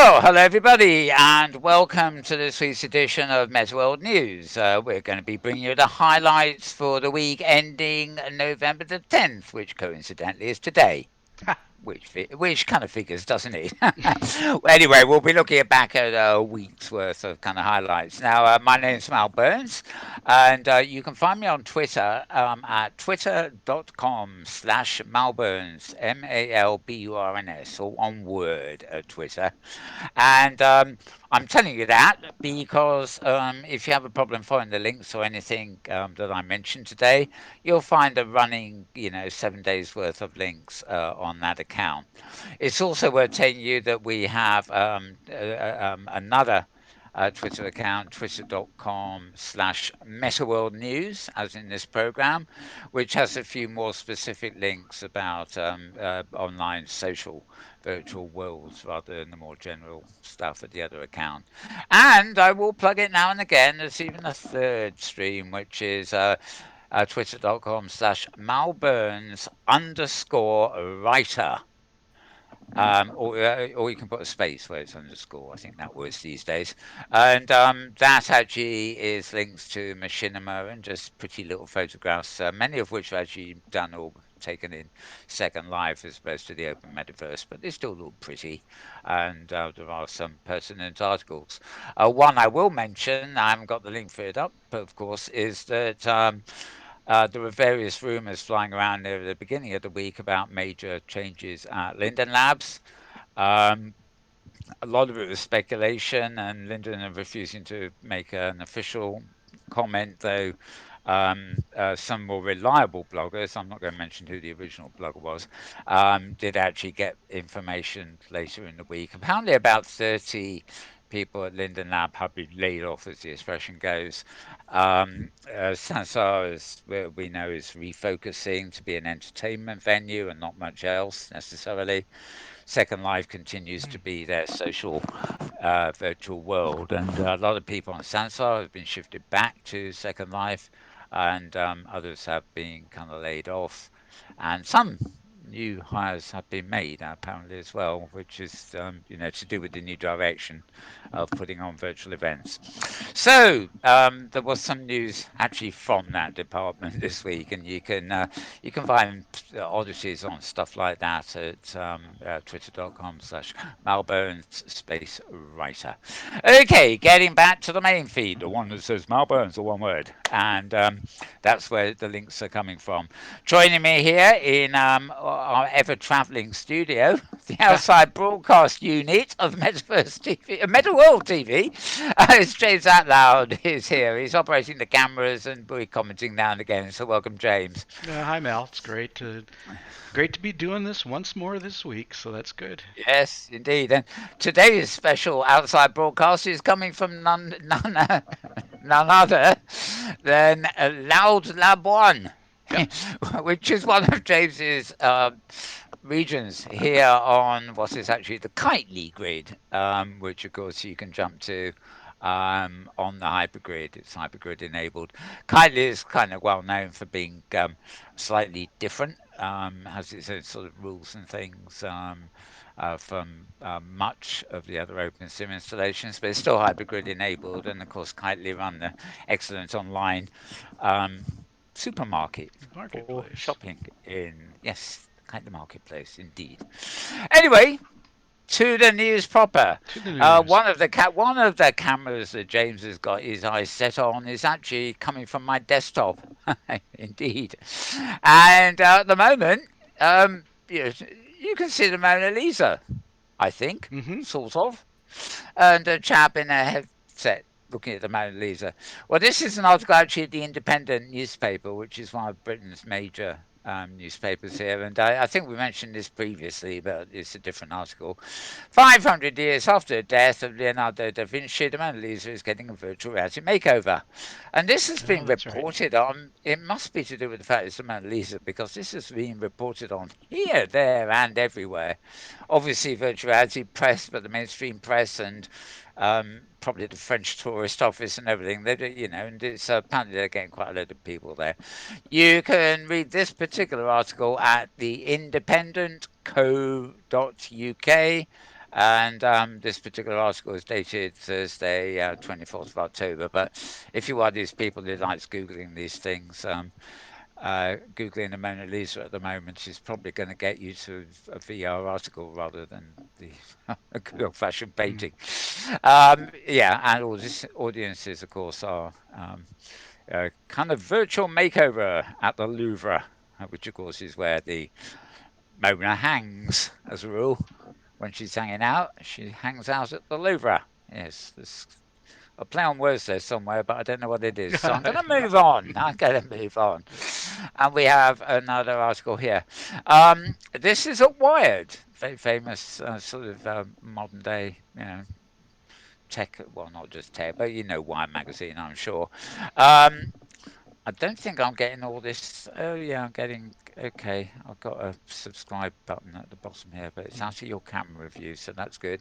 Well, hello everybody, and welcome to this week's edition of Metaworld News. We're going to be bringing you the highlights for the week ending November the 10th, which coincidentally is today. Which kind of figures, doesn't it? Well, anyway, we'll be looking back at a week's worth of kind of highlights. Now, my name's Mal Burns, and you can find me on Twitter at twitter.com/malburns, Malburns, or one word at Twitter. And I'm telling you that because if you have a problem following the links or anything that I mentioned today, you'll find a running, 7 days worth of links on that account. It's also worth telling you that we have another Twitter account, twitter.com/Metaworld News, as in this program, which has a few more specific links about online social virtual worlds rather than the more general stuff at the other account. And I will plug it now and again. There's even a third stream, which is twitter.com/Malburns_writer. Or you can put a space where it's underscore. I think that works these days. And that actually is links to machinima and just pretty little photographs, many of which are actually done or taken in Second Life as opposed to the open metaverse, but they still look pretty. And there are some pertinent articles. One I will mention, I haven't got the link for it up, but of course, is that there were various rumors flying around near the beginning of the week about major changes at Linden Labs. Um, a lot of it was speculation, and Linden are refusing to make an official comment, though some more reliable bloggers, I'm not going to mention who the original blogger was, did actually get information later in the week. Apparently, about 30 people at Linden Lab have been laid off, as the expression goes. Sansar, as we know, is refocusing to be an entertainment venue and not much else necessarily. Second Life continues to be their social virtual world, and a lot of people on Sansar have been shifted back to Second Life, and others have been kind of laid off, and some new hires have been made apparently as well, which is to do with the new direction of putting on virtual events. So there was some news actually from that department this week, and you can find oddities on stuff like that at twitter.com/Malbones space writer. Okay, getting back to the main feed, the one that says Malbones, or one word, and that's where the links are coming from. Joining me here in our ever travelling studio, the outside broadcast unit of Metaverse TV, Metaworld TV, it's James Atloud is here. He's operating the cameras and we're commenting now and again. So welcome, James. Hi Mel, it's great to be doing this once more this week, so that's good. Yes, indeed. And today's special outside broadcast is coming from none other than Loud Lab One, Yep. which is one of James's regions here on what is actually the Kitely grid, which of course you can jump to on the hypergrid. It's hypergrid enabled. Kitely is kind of well known for being slightly different, has its own sort of rules and things. From much of the other OpenSim installations, but it's still hypergrid enabled, and of course, Kitely run the excellent online um, supermarket for Marketplace. shopping in, yes, kind of marketplace indeed. Anyway, to the news proper. To the news. One of the cameras that James has got his eyes set on is actually coming from my desktop, indeed. And at the moment, you can see the Mona Lisa, I think, Mm-hmm. sort of, and a chap in a headset looking at the Mona Lisa. Well, this is an article actually at the Independent newspaper, which is one of Britain's major newspapers here, and I think we mentioned this previously, but it's a different article. 500 years after the death of Leonardo da Vinci, the Mona Lisa is getting a virtual reality makeover. And this has Oh, been that's right. reported on, it must be to do with the fact it's the Mona Lisa, because this has been reported on here, there, and everywhere. Obviously, virtual reality press, but the mainstream press and probably the French tourist office and everything. And it's apparently they're getting quite a lot of people there. You can read this particular article at the independent.co.uk. And this particular article is dated Thursday, 24th of October. But if you are these people who likes Googling these things, Googling the Mona Lisa at the moment is probably going to get you to a VR article rather than the a good old-fashioned Mm. painting. Yeah, and all these audiences, of course, are kind of virtual makeover at the Louvre, which of course is where the Mona hangs, as a rule. When she's hanging out, she hangs out at the Louvre. Yes, there's a play on words there somewhere, but I don't know what it is. So I'm going to move on. I'm going to move on. And we have another article here. This is at Wired, very famous sort of modern day, tech. Well, not just tech, but Wired magazine, I'm sure. Um, I don't think I'm getting all this. Oh yeah, I'm getting. Okay, I've got a subscribe button at the bottom here, but it's Mm. out of your camera view, so that's good.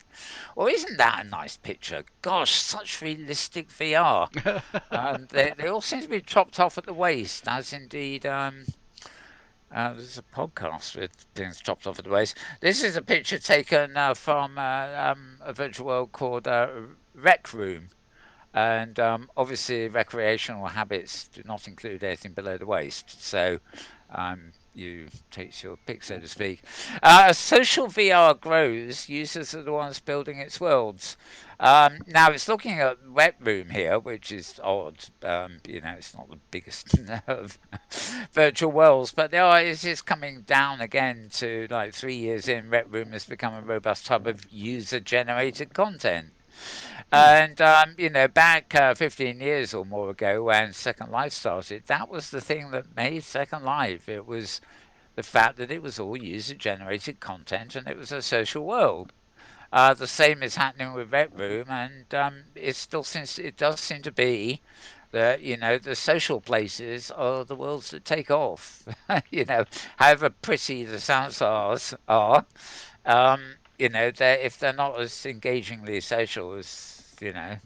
Well, isn't that a nice picture? Gosh, such realistic VR. They all seem to be chopped off at the waist, as indeed there's a podcast with things chopped off at the waist. This is a picture taken from a virtual world called Rec Room. And obviously, recreational habits do not include anything below the waist. So you take your pick, so to speak. As social VR grows, users are the ones building its worlds. Now it's looking at Wet Room here, which is odd. It's not the biggest of virtual worlds, but it is coming down again to like 3 years in. Wet Room has become a robust hub of user-generated content. Hmm. And back 15 years or more ago, when Second Life started, that was the thing that made Second Life. It was the fact that it was all user-generated content and it was a social world. The same is happening with Red Room, and it does seem to be that the social places are the worlds that take off. However pretty the are, if they're not as engagingly social as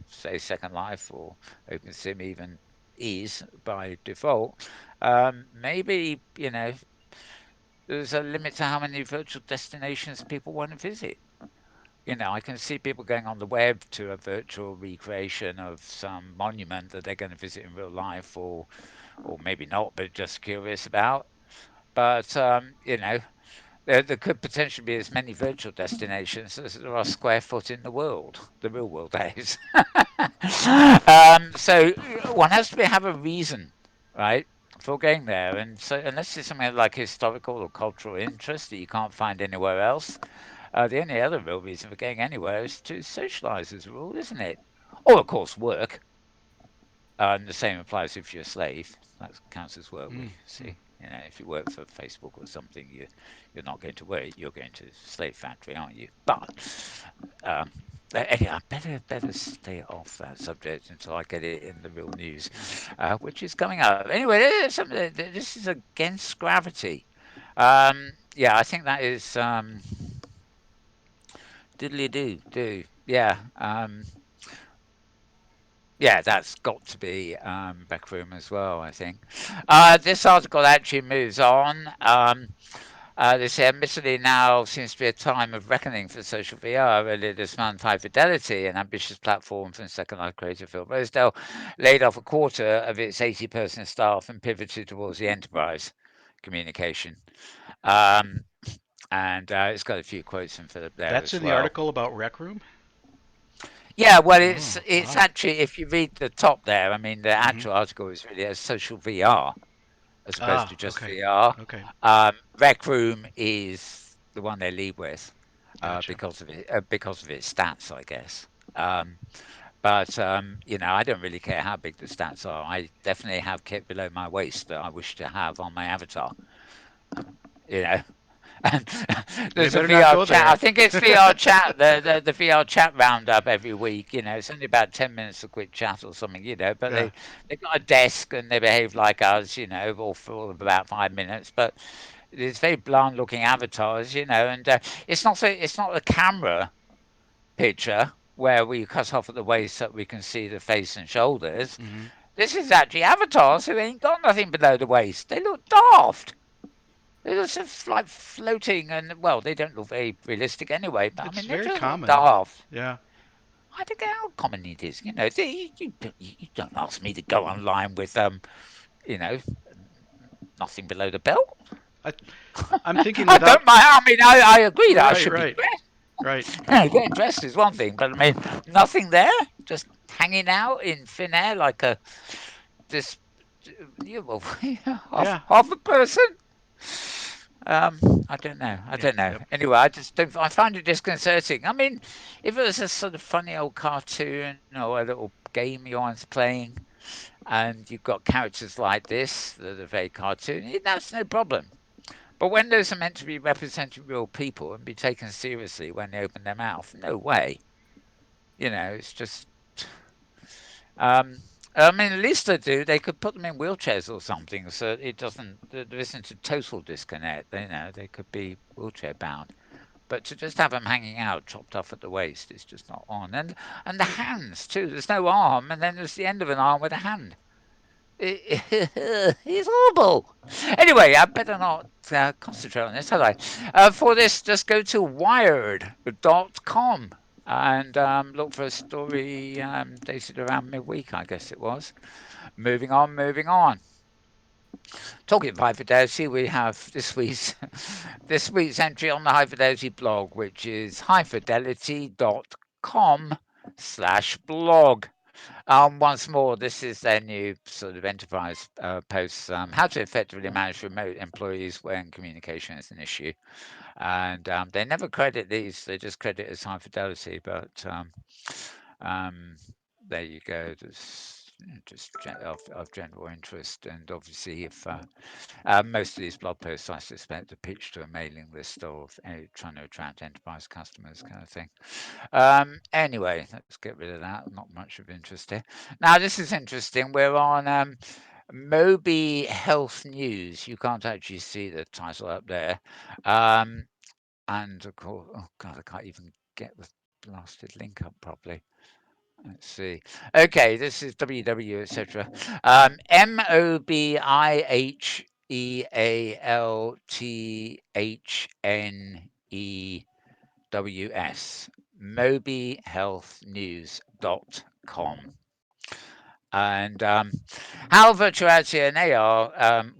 say Second Life or OpenSim even is by default, maybe there's a limit to how many virtual destinations people want to visit. I can see people going on the web to a virtual recreation of some monument that they're going to visit in real life, or maybe not, but just curious about. But there could potentially be as many virtual destinations as there are square foot in the world, the real world, that is. So one has to have a reason, right, for going there. And so, unless it's something like historical or cultural interest that you can't find anywhere else, the only other real reason for going anywhere is to socialize, as a rule, isn't it? Or, of course, work. And the same applies if you're a slave. That counts as work. Mm. We Mm. see. If you work for Facebook or something, you're not going to work. You're going to a slave factory, aren't you? But um, anyhow, better stay off that subject until I get it in the real news, Mm. which is coming up. Anyway, this is against gravity. Yeah, I think that is diddly do. Yeah. Yeah, that's got to be Backroom as well, I think. This article actually moves on. They say, admittedly, now seems to be a time of reckoning for social VR. Earlier this month, High Fidelity, an ambitious platform from Second Life creator Phil Rosedale, laid off a quarter of its 80-person staff and pivoted towards the enterprise communication. Um, and it's got a few quotes from Philip there That's as in the well. article about Rec Room. Yeah, well, it's Oh, it's wow. actually, if you read the top there, I mean, the Hmm. actual article is really a social VR as opposed to Ah, just okay. VR. Okay. Rec Room is the one they lead with Gotcha. because of its stats, I guess. Um, but I don't really care how big the stats are. I definitely have kit below my waist that I wish to have on my avatar. You know, and We there's a better not VR go chat. I there. think it's VR chat. The VR chat roundup every week. It's only about 10 minutes of quick chat or something. But Yeah. they got a desk and they behave like us. All for about 5 minutes. But it's very bland looking avatars. And it's not a camera picture where we cut off at the waist so we can see the face and shoulders. Hmm. This is actually avatars who ain't got nothing below the waist. They look daft. They're just like floating, and well, they don't look very realistic anyway. But I It's mean, they very just look common. daft. Yeah. I don't get how common it is. You don't ask me to go online with you know, nothing below the belt. I I'm thinking I don't without. mind. I mean, I agree that I Right, should be right, dressed. right. Getting dressed is one thing, but I mean, nothing there, just hanging out in thin air like a this, well, Yeah. half a person. Um, I don't know. I Yep, don't know. yep. Anyway, I just don't. I find it disconcerting. I mean, if it was a sort of funny old cartoon or a little game you're once playing, and you've got characters like this that are very cartoony, that's no problem. But when those are meant to be representing real people and be taken seriously when they open their mouth, no way. It's just. Um, I mean, at least they do. They could put them in wheelchairs or something, so it doesn't. There isn't a total disconnect. They could be wheelchair bound. But to just have them hanging out, chopped off at the waist, is just not on. And the hands too. There's no arm, and then there's the end of an arm with a hand. He's horrible. Anyway, I better not concentrate on this, had I? For this, just go to wired.com and look for a story dated around midweek, I guess it was. Moving on, moving on. Talking of high fidelity, we have this week's this week's entry on the high fidelity blog, which is highfidelity.com/blog. Once more, this is their new sort of enterprise posts. How to effectively manage remote employees when communication is an issue. And they never credit these, they just credit as high fidelity. But um, there you go. Just of general interest. And obviously, if most of these blog posts, I suspect, are pitched to a mailing list of trying to attract enterprise customers, kind of thing. Anyway, let's get rid of that. Not much of interest here. Now, this is interesting. We're on Moby Health News. You can't actually see the title up there. Um, and of course, oh God, I can't even get the blasted link up properly. Let's see. Okay, this is WW, etc. MOBIHEALTHNEWS. mobyhealthnews.com. And how virtual reality and AR,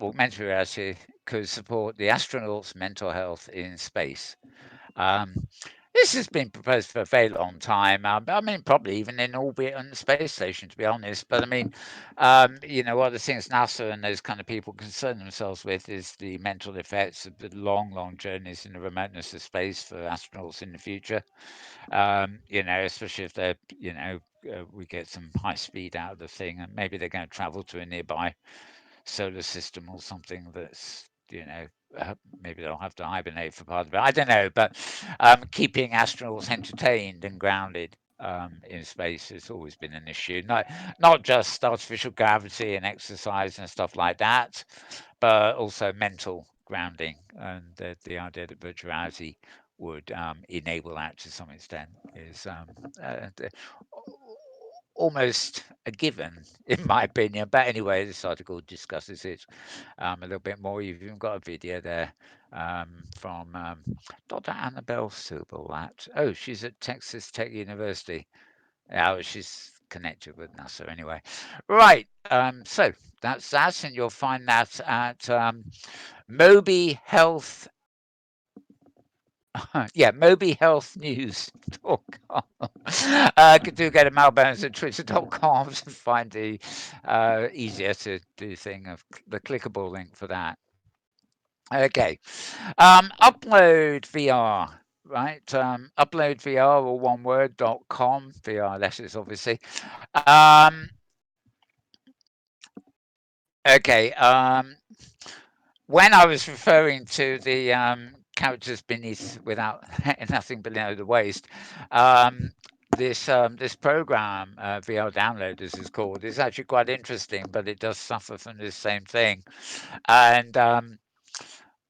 augmented reality, could support the astronauts' mental health in space. Um, this has been proposed for a very long time. I mean, probably even in orbit on the space station, to be honest. But I mean, one of the things NASA and those kind of people concern themselves with is the mental effects of the long, long journeys in the remoteness of space for astronauts in the future. Especially if we get some high speed out of the thing, and maybe they're going to travel to a nearby solar system or something that's maybe they'll have to hibernate for part of it. I don't know, but keeping astronauts entertained and grounded in space has always been an issue. Not just artificial gravity and exercise and stuff like that, but also mental grounding, and the idea that virtuality would enable that to some extent is almost a given, in my opinion. But anyway, this article discusses it a little bit more. You've even got a video there from Dr. Annabelle Silberlat. Oh, she's at Texas Tech University. Yeah, well, she's connected with NASA anyway. Right. So that's that, and you'll find that at Moby Health. Yeah, mobyhealthnews.com. Do go to malbones at twitter.com to find the easier to do thing of the clickable link for that. Okay. Upload VR, right? Upload VR or one word.com, VR letters, obviously. Um, okay. When I was referring to the characters beneath without nothing below the waist, um, this program, VR Downloaders is called, is actually quite interesting, but it does suffer from this same thing. And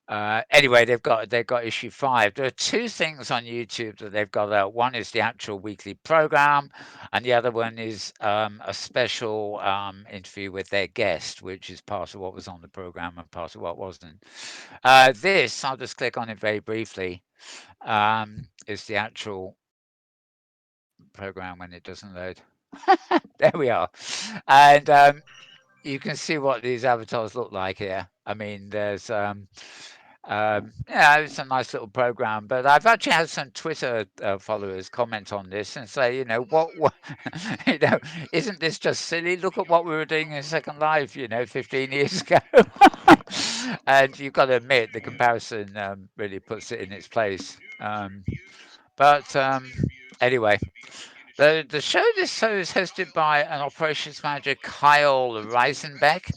Anyway, they've got issue 5. There are two things on YouTube that they've got out. One is the actual weekly program, and the other one is a special interview with their guest, which is part of what was on the program and part of what wasn't. This, I'll just click on it very briefly, is the actual program when it doesn't load. There we are. And you can see what these avatars look like here. I mean, there's yeah, it's a nice little program, but I've actually had some Twitter followers comment on this and say, what you know, isn't this just silly? Look at what we were doing in Second Life, 15 years ago. And you've got to admit the comparison really puts it in its place. But anyway, the show is hosted by an operations manager, Kyle Reisenbeck.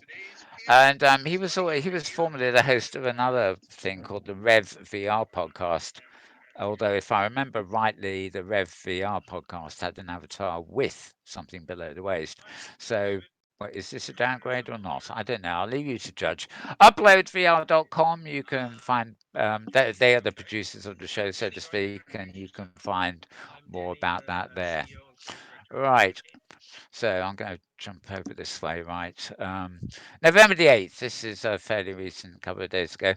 And he was formerly the host of another thing called the Rev VR podcast. Although, if I remember rightly, the Rev VR podcast had an avatar with something below the waist. So, is this a downgrade or not? I don't know. I'll leave you to judge. Uploadvr.com. You can find they are the producers of the show, so to speak, and you can find more about that there. Right. So I'm going to jump over this way, right? November the 8th. This is fairly recent, a couple of days ago.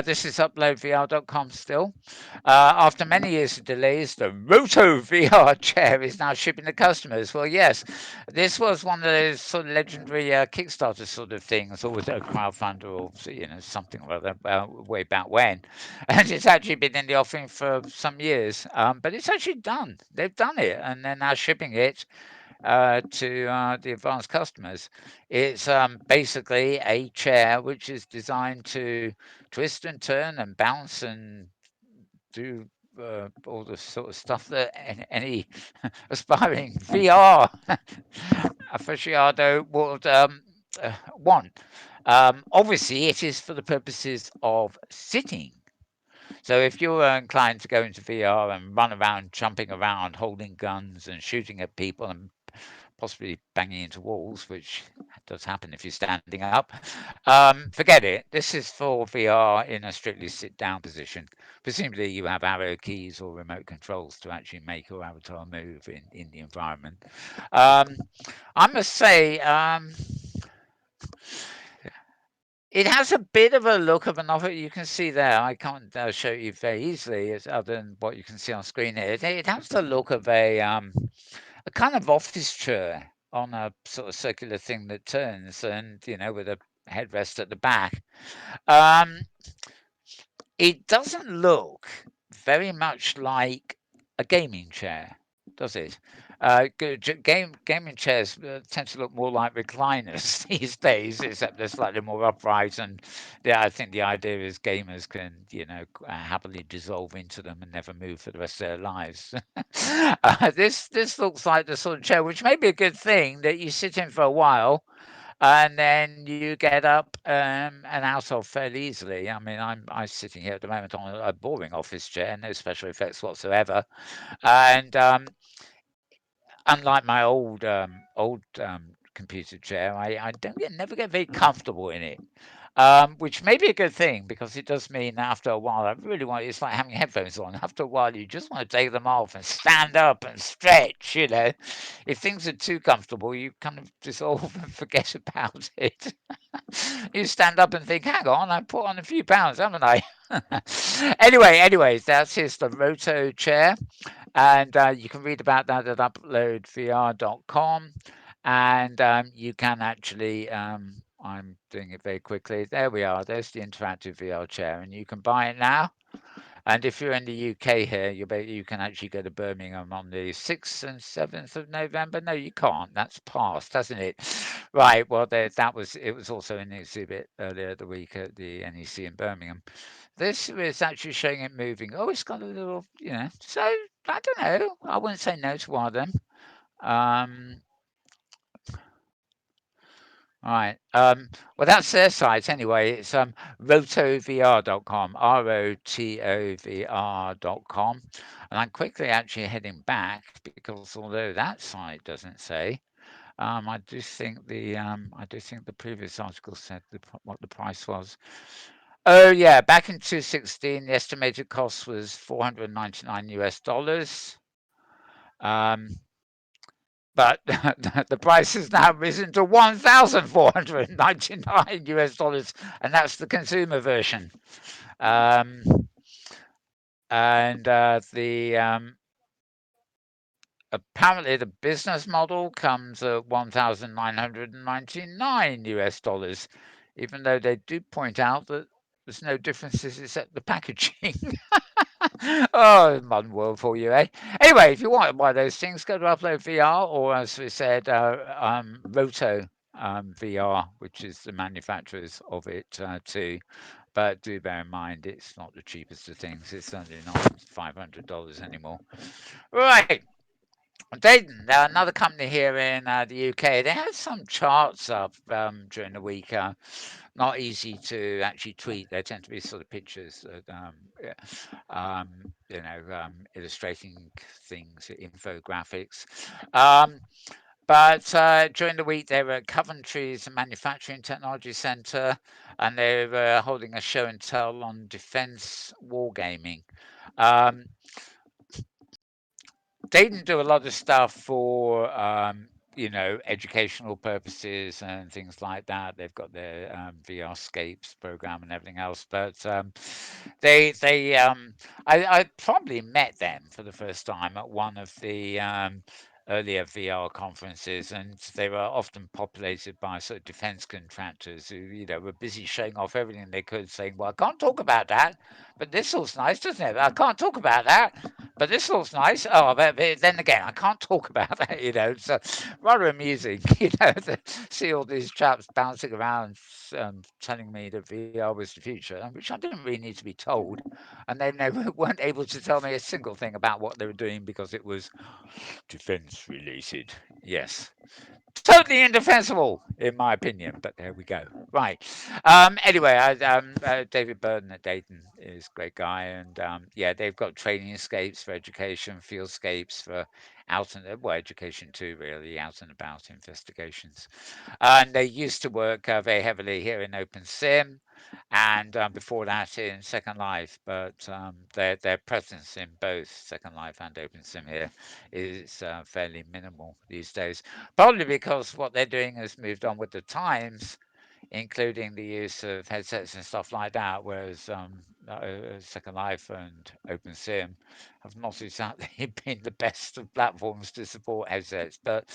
This is uploadvr.com still. After many years of delays, the Roto VR chair is now shipping to customers. Well, yes, this was one of those sort of legendary Kickstarter sort of things, or was it a crowdfunder or something or other way back when? And it's actually been in the offering for some years, but it's actually done. They've done it, and they're now shipping it to the advanced customers. It's basically a chair which is designed to twist and turn and bounce and do all the sort of stuff that any aspiring VR aficionado would want. Obviously, it is for the purposes of sitting. So if you're inclined to go into VR and run around, jumping around, holding guns and shooting at people and possibly banging into walls, which does happen if you're standing up. Forget it. This is for VR in a strictly sit down position. Presumably, you have arrow keys or remote controls to actually make your avatar move in the environment. Um, I must say, it has a bit of a look of an offer. You can see there. I can't show you very easily, other than what you can see on screen here. It has the look of a kind of office chair on a sort of circular thing that turns and, with a headrest at the back. Um, it doesn't look very much like a gaming chair, does it? Gaming chairs tend to look more like recliners these days, except they're slightly more upright. And yeah, I think the idea is gamers can, happily dissolve into them and never move for the rest of their lives. This looks like the sort of chair, which may be a good thing that you sit in for a while and then you get up and out of fairly easily. I mean, I'm sitting here at the moment on a boring office chair, no special effects whatsoever, and unlike my old computer chair, I don't get never get very comfortable in it. Which may be a good thing because it does mean that after a while, I really want. It's like having headphones on. After a while, you just want to take them off and stand up and stretch. If things are too comfortable, you kind of dissolve and forget about it. You stand up and think, "Hang on, I put on a few pounds, haven't I?" Anyways, that's just the Roto chair. And you can read about that at uploadvr.com. And you can actually, I'm doing it very quickly. There we are. There's the interactive VR chair, and you can buy it now. And if you're in the UK here, you can actually go to Birmingham on the 6th and 7th of November. No, you can't. That's past, hasn't it? Right. Well, it was also in the exhibit earlier the week at the NEC in Birmingham. This is actually showing it moving. Oh, it's got a little, So I don't know. I wouldn't say no to one of them. Um, right. Well, that's their site anyway. It's rotovr.com, rotovr.com. And I'm quickly actually heading back because although that site doesn't say, I do think the previous article said what the price was. Oh yeah, back in 2016, the estimated cost was 499 US dollars. Um, but the price has now risen to 1,499 US dollars, and that's the consumer version. Um, and the apparently the business model comes at 1,999 US dollars, even though they do point out that there's no differences except the packaging. Oh, modern world for you, eh? Anyway, if you want to buy those things, go to Upload VR, or as we said, Roto VR, which is the manufacturers of it too. But do bear in mind, it's not the cheapest of things. It's certainly not $500 anymore. Right. Dayton, another company here in the UK, they had some charts up during the week. Not easy to actually tweet. They tend to be sort of pictures that, yeah, illustrating things, infographics. Um, but during the week, they were at Coventry's Manufacturing Technology Centre, and they were holding a show and tell on defence wargaming. Um, they didn't do a lot of stuff for educational purposes and things like that. They've got their VRscapes program and everything else, but they I probably met them for the first time at one of the earlier VR conferences, and they were often populated by sort of defense contractors who, were busy showing off everything they could, saying, "Well, I can't talk about that, but this looks nice, doesn't it? I can't talk about that, but this looks nice. Oh, but then again, I can't talk about that, So rather amusing, to see all these chaps bouncing around, telling me that VR was the future, which I didn't really need to be told, and they never weren't able to tell me a single thing about what they were doing because it was defense related. Yes. Totally indefensible, in my opinion, but there we go. Right. Anyway, David Burden at Dayton is a great guy, and yeah, they've got training escapes for education, field escapes for out and well, education too, really, out and about investigations. And they used to work very heavily here in OpenSim, and before that in Second Life, but their presence in both Second Life and OpenSim here is fairly minimal these days. Probably because what they're doing has moved on with the times, including the use of headsets and stuff like that, whereas Second Life and OpenSim have not exactly been the best of platforms to support headsets. But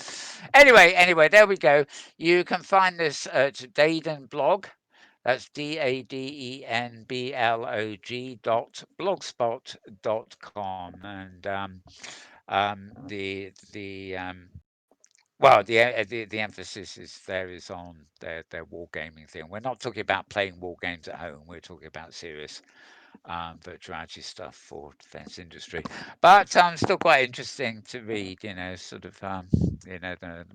anyway, there we go. You can find this at Daden blog. That's DADENBLOG .blogspot.com, and the emphasis is there is on their wargaming thing. We're not talking about playing war games at home. We're talking about serious virtual reality stuff for defense industry. But still quite interesting to read. Sort of the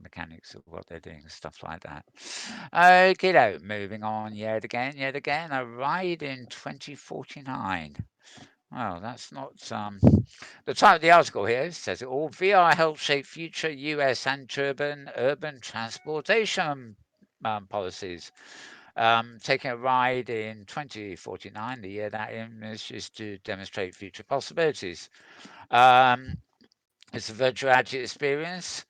mechanics of what they're doing and stuff like that. Okay, moving on yet again. A ride in 2049. Well, that's not the title of the article here says it all. VR helps shape future US and urban transportation policies. Taking a ride in 2049, the year that is to demonstrate future possibilities. Um, it's a virtual reality experience,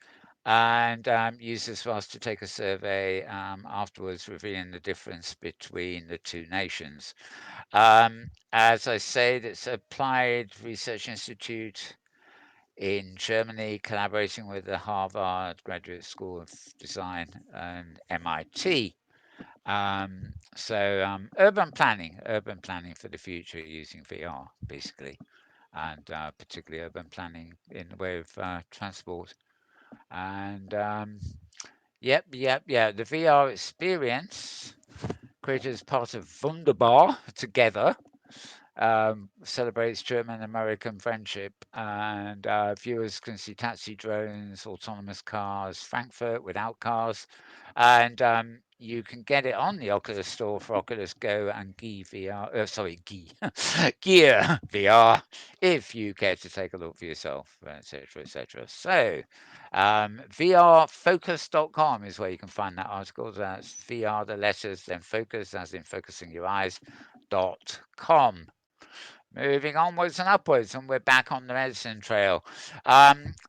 and users were asked to take a survey afterwards, revealing the difference between the two nations. As I said, it's Applied Research Institute in Germany, collaborating with the Harvard Graduate School of Design and MIT. Urban planning for the future using VR, basically, and particularly urban planning in the way of transport. And yeah. The VR experience created as part of Wunderbar together celebrates German American friendship, and viewers can see taxi drones, autonomous cars, Frankfurt without cars, and you can get it on the Oculus Store for Oculus Go and Gear VR. Gear VR, if you care to take a look for yourself, etc., etc. So, vrfocus.com is where you can find that article. That's VR, the letters, then focus, as in focusing your eyes. .com. Moving onwards and upwards, and we're back on the medicine trail.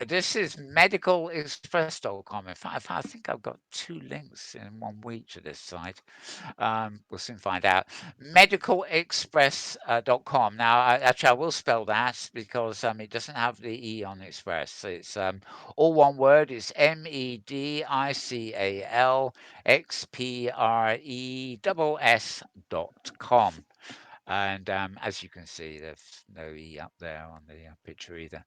This is medicalexpress.com. In fact, I think I've got two links in one week to this site. We'll soon find out. Medicalexpress.com. Now, actually, I will spell that because it doesn't have the E on Express. It's all one word. It's medicalexpress.com. And as you can see, there's no E up there on the picture either.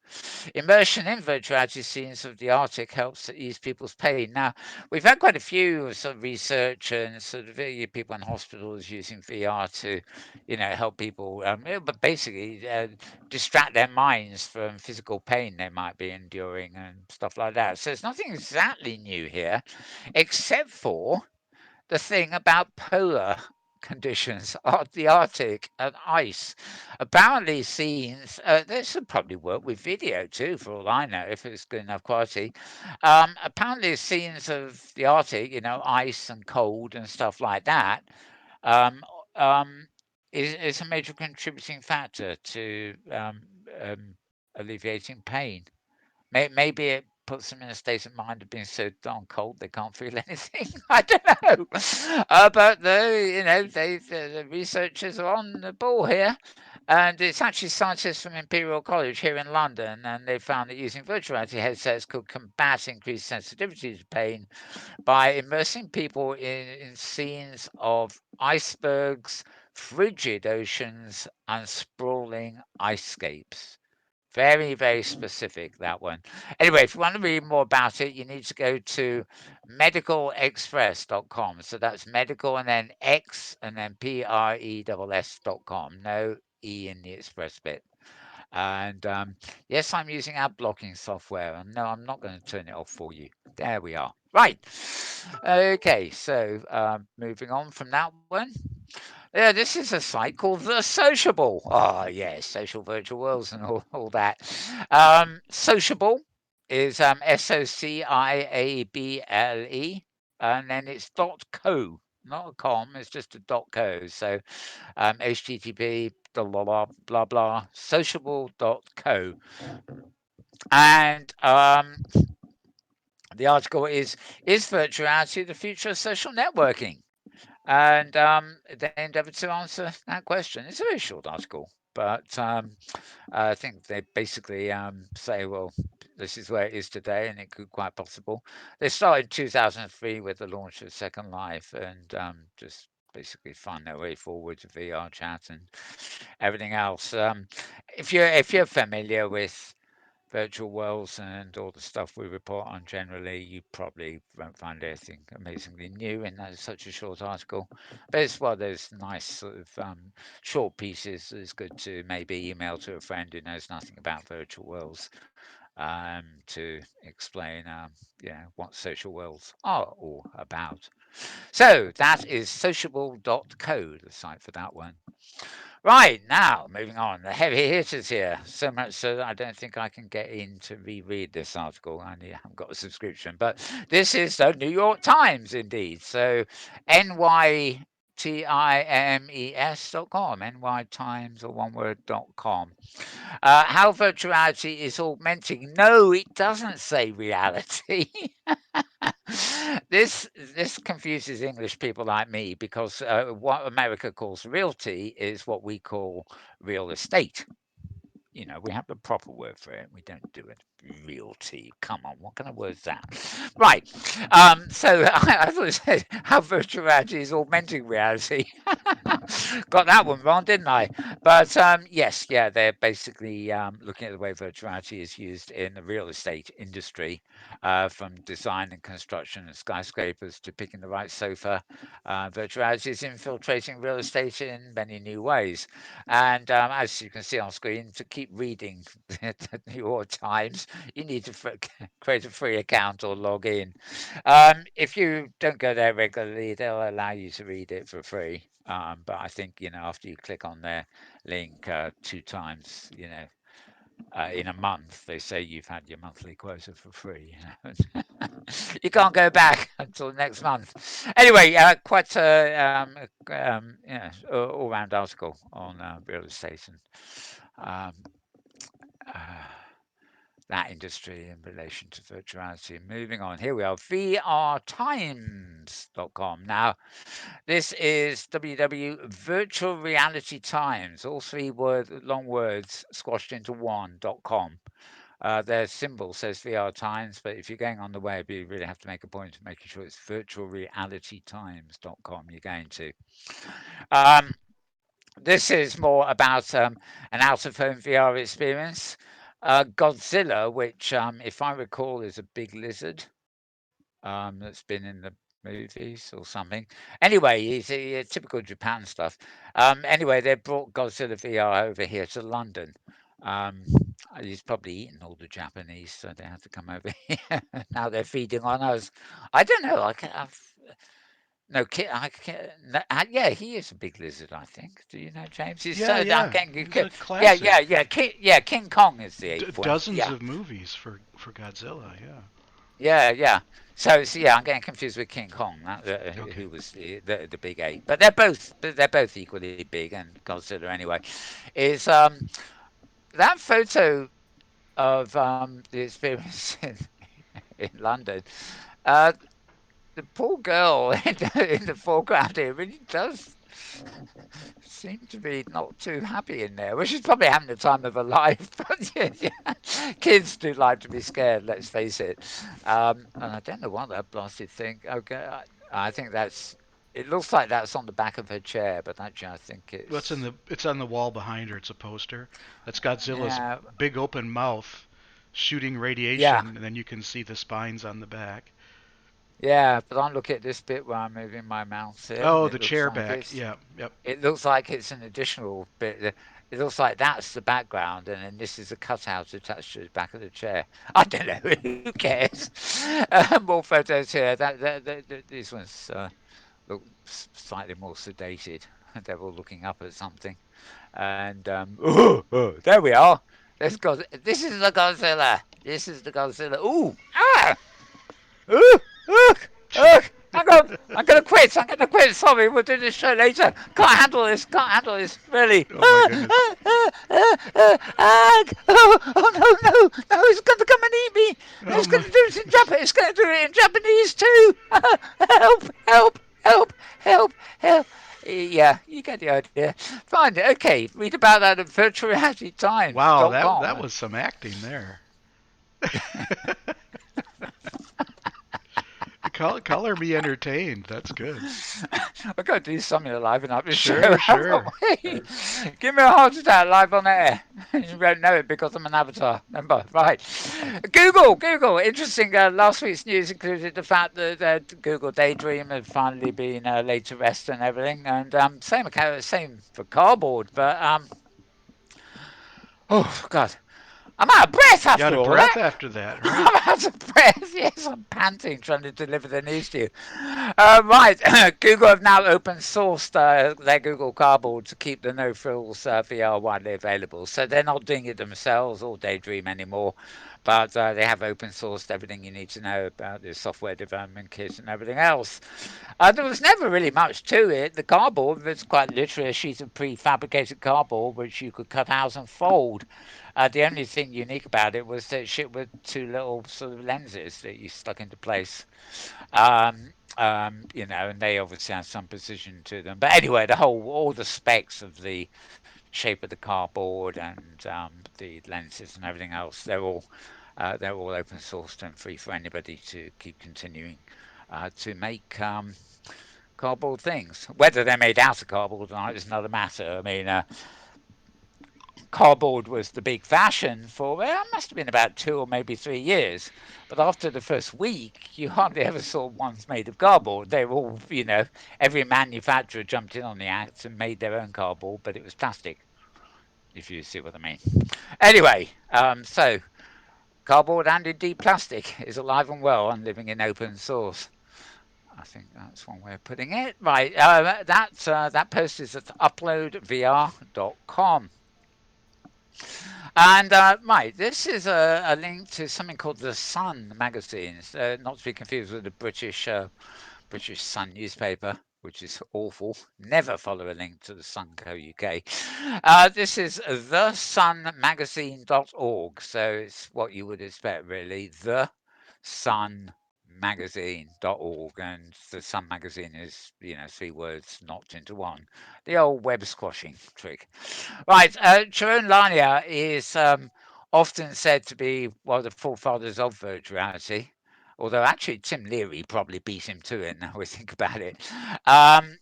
Immersion in virtual reality scenes of the Arctic helps to ease people's pain. Now, we've had quite a few sort of research and sort of people in hospitals using VR to, help people, but basically distract their minds from physical pain they might be enduring and stuff like that. So it's nothing exactly new here, except for the thing about polar conditions of the Arctic and ice. Apparently, scenes, this would probably work with video too, for all I know, if it's good enough quality. Apparently, scenes of the Arctic, ice and cold and stuff like that, um, um, is a major contributing factor to um, alleviating pain. Maybe it puts them in a state of mind of being so darn cold they can't feel anything. I don't know. But the researchers are on the ball here. And it's actually scientists from Imperial College here in London, and they found that using virtual reality headsets could combat increased sensitivity to pain by immersing people in scenes of icebergs, frigid oceans, and sprawling icescapes. Very, very specific, that one. Anyway, if you want to read more about it, you need to go to medicalexpress.com. So that's medical and then X and then PRESS.com. No E in the express bit. And yes, I'm using ad blocking software. And no, I'm not going to turn it off for you. There we are. Right. Okay, so moving on from that one. Yeah, this is a site called The Sociable. Oh, yes, social virtual worlds and all that. Sociable is SOCIABLE, and then it's .co, not a com, it's just a .co. So HTTP, blah, blah, blah, blah, blah, sociable.co. And the article is virtual reality the future of social networking? And they endeavoured to answer that question. It's a very short article, but I think they basically say, well, this is where it is today, and it could quite possible. They started in 2003 with the launch of Second Life, and just basically find their way forward to VR chat and everything else. If you're familiar with virtual worlds and all the stuff we report on generally, you probably won't find anything amazingly new in such a short article. But it's well, there's nice sort of short pieces. It's good to maybe email to a friend who knows nothing about virtual worlds to explain, what social worlds are all about. So that is sociable.co, the site for that one. Right, now moving on. The heavy hitters here. So much so that I don't think I can get in to reread this article. I haven't got a subscription. But this is the New York Times indeed. So NYTIMES.com, NYTimes or one word.com. How virtuality is augmenting. No, it doesn't say reality. This confuses English people like me because what America calls realty is what we call real estate. We have the proper word for it. We don't do it. Realty. Come on, what kind of word is that? Right. So I thought it said how virtual reality is augmenting reality. Got that one wrong, didn't I? But yes, yeah, they're basically looking at the way virtual reality is used in the real estate industry, from design and construction of skyscrapers to picking the right sofa. Virtual reality is infiltrating real estate in many new ways. And as you can see on screen, to keep reading the New York Times, You need to create a free account or log in. If you don't go there regularly, they'll allow you to read it for free. But I think after you click on their link 2 times, in a month, they say you've had your monthly quota for free. You can't go back until next month. Anyway, quite all-round article on real estate and um, uh, that industry in relation to virtuality. Moving on, here we are, vrtimes.com. Now, this is virtual reality times, all long words squashed into one.com. Their symbol says VR Times, but if you're going on the web, you really have to make a point of making sure it's virtualrealitytimes.com you're going to. Um, this is more about an out of home VR experience. Godzilla, which, if I recall, is a big lizard that's been in the movies or something. Anyway, he's typical Japan stuff. Anyway, they brought Godzilla VR over here to London. Um, he's probably eaten all the Japanese, so they had to come over here. Now they're feeding on us. I don't know. No, no, yeah, he is a big lizard. I think. Do you know, James? He's Yeah, so. I'm yeah. getting. He's a Yeah, yeah, classic. yeah. King Kong is the eighth one. Dozens Yeah. of movies for Godzilla. Yeah. Yeah, yeah. So yeah, I'm getting confused with King Kong, Okay. who was the big ape. But they're both equally big, and Godzilla anyway. Is that photo of the experience in London? Uh, the poor girl in the foreground here really does seem to be not too happy in there. Well, she's probably having the time of her life. But yeah, yeah. Kids do like to be scared. Let's face it. And I don't know what that blasted thing. Okay, I think that's. It looks like that's on the back of her chair, but actually, I think What's in it's. the? It's on the wall behind her. It's a poster. That's Godzilla's Yeah, big open mouth shooting yeah, radiation, and then you can see the spines on the back. yeah. But I'm looking at this bit where I'm moving my mouse here, and Oh, it the looks chair like back. it's. Yeah. Yep. It looks like it's an additional bit. It looks like that's the background, and then this is a cutout attached to the back of the chair. I don't know. Who cares? More photos here. These ones look slightly more sedated. They're all looking up at something. And there we are. This is the Godzilla. This is the Godzilla. Ooh, ah, ooh, look, look. Hang on. I'm gonna quit. I'm gonna quit. Sorry, we'll do this show later. Can't handle this. Can't handle this. Really. Oh my goodness. Oh no, no, no! It's gonna come and eat me. Oh It's my. gonna do it in Japan. It's gonna do it in Japanese too. Help! Help! Help! Help! Help! Yeah, you get the idea. Fine. Okay. Read about that at Wow, that virtualrealitytimes.com. was some acting there. Color me entertained. That's good. I've got to do something to liven up this show, Sure, haven't sure. we? Give me a heart attack live on air. You won't know it because I'm an avatar. Remember, right? Google. Interesting. Last week's news included the fact that Google Daydream had finally been laid to rest and everything, and same for cardboard. But oh god, I'm out of breath You out after of all breath that. after that, right? I'm out of breath. Yes, I'm panting trying to deliver the news to you. Right, Google have now open sourced their Google Cardboard to keep the no frills VR widely available. So they're not doing it themselves or Daydream anymore, but they have open sourced everything you need to know about the software development kit and everything else. There was never really much to it. The cardboard was quite literally a sheet of prefabricated cardboard which you could cut out and fold. The only thing unique about it was that shit with two little sort of lenses that you stuck into place. And they obviously have some precision to them. But anyway, all the specs of the shape of the cardboard and the lenses and everything else, they're all open sourced and free for anybody to keep continuing to make cardboard things. Whether they're made out of cardboard or not is another matter. I mean, cardboard was the big fashion for, well, it must have been about 2 or maybe 3 years. But after the first week, you hardly ever saw ones made of cardboard. They were all, every manufacturer jumped in on the act and made their own cardboard, but it was plastic, if you see what I mean. Anyway, so Cardboard and indeed plastic is alive and well and living in open source. I think that's one way of putting it. Right, that post is at uploadvr.com. And right, this is a link to something called the Sun magazine. It's, not to be confused with the British Sun newspaper, which is awful. Never follow a link to the Sun Co UK. This is thesunmagazine.org, so it's what you would expect, really. The Sun magazine.org, and the Sun magazine is, three words knocked into one. The old web squashing trick. Right, Sharon Lania is often said to be one of the forefathers of virtual reality, although actually Tim Leary probably beat him to it now we think about it. Um,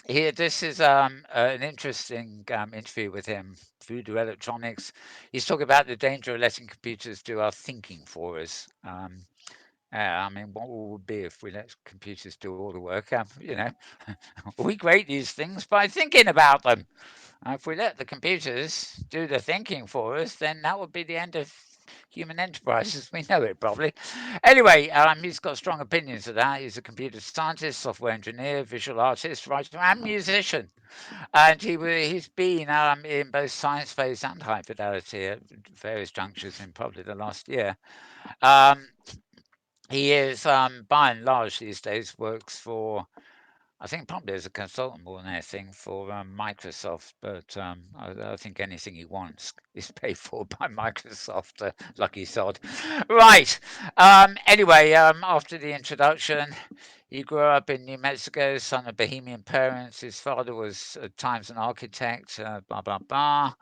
Here, this is an interesting interview with him. Voodoo Electronics. He's talking about the danger of letting computers do our thinking for us. I mean, what would be if we let computers do all the work? We create these things by thinking about them. If we let the computers do the thinking for us, then that would be the end of human enterprise as we know it, probably. Anyway, he's got strong opinions of that. He's a computer scientist, software engineer, visual artist, writer, and musician. And he's been in both science phase and high fidelity at various junctures in probably the last year. Um, he is, by and large, these days works for I think probably as a consultant more than anything for Microsoft, but I think anything he wants is paid for by Microsoft. Lucky sod. Right. Anyway, after the introduction, he grew up in New Mexico, son of Bohemian parents. His father was at times an architect, blah, blah, blah.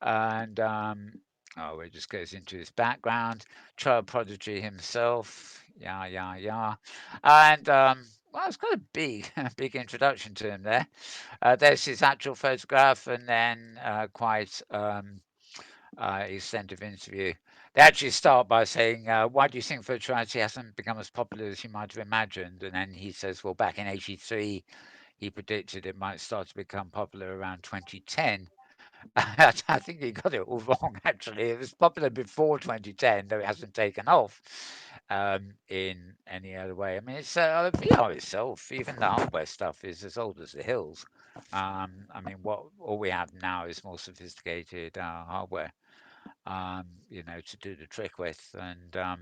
And it just goes into his background. Child prodigy himself. Yeah, yeah, yeah. And well, it's got a big, big introduction to him there. There's his actual photograph, and then quite extensive interview. They actually start by saying, "Why do you think virtuality hasn't become as popular as you might have imagined?" And then he says, "Well, back in '83, he predicted it might start to become popular around 2010." I think he got it all wrong. Actually, it was popular before 2010, though it hasn't taken off in any other way. I mean, it's VR itself, even the hardware stuff, is as old as the hills. I mean, what all we have now is more sophisticated hardware, to do the trick with, and And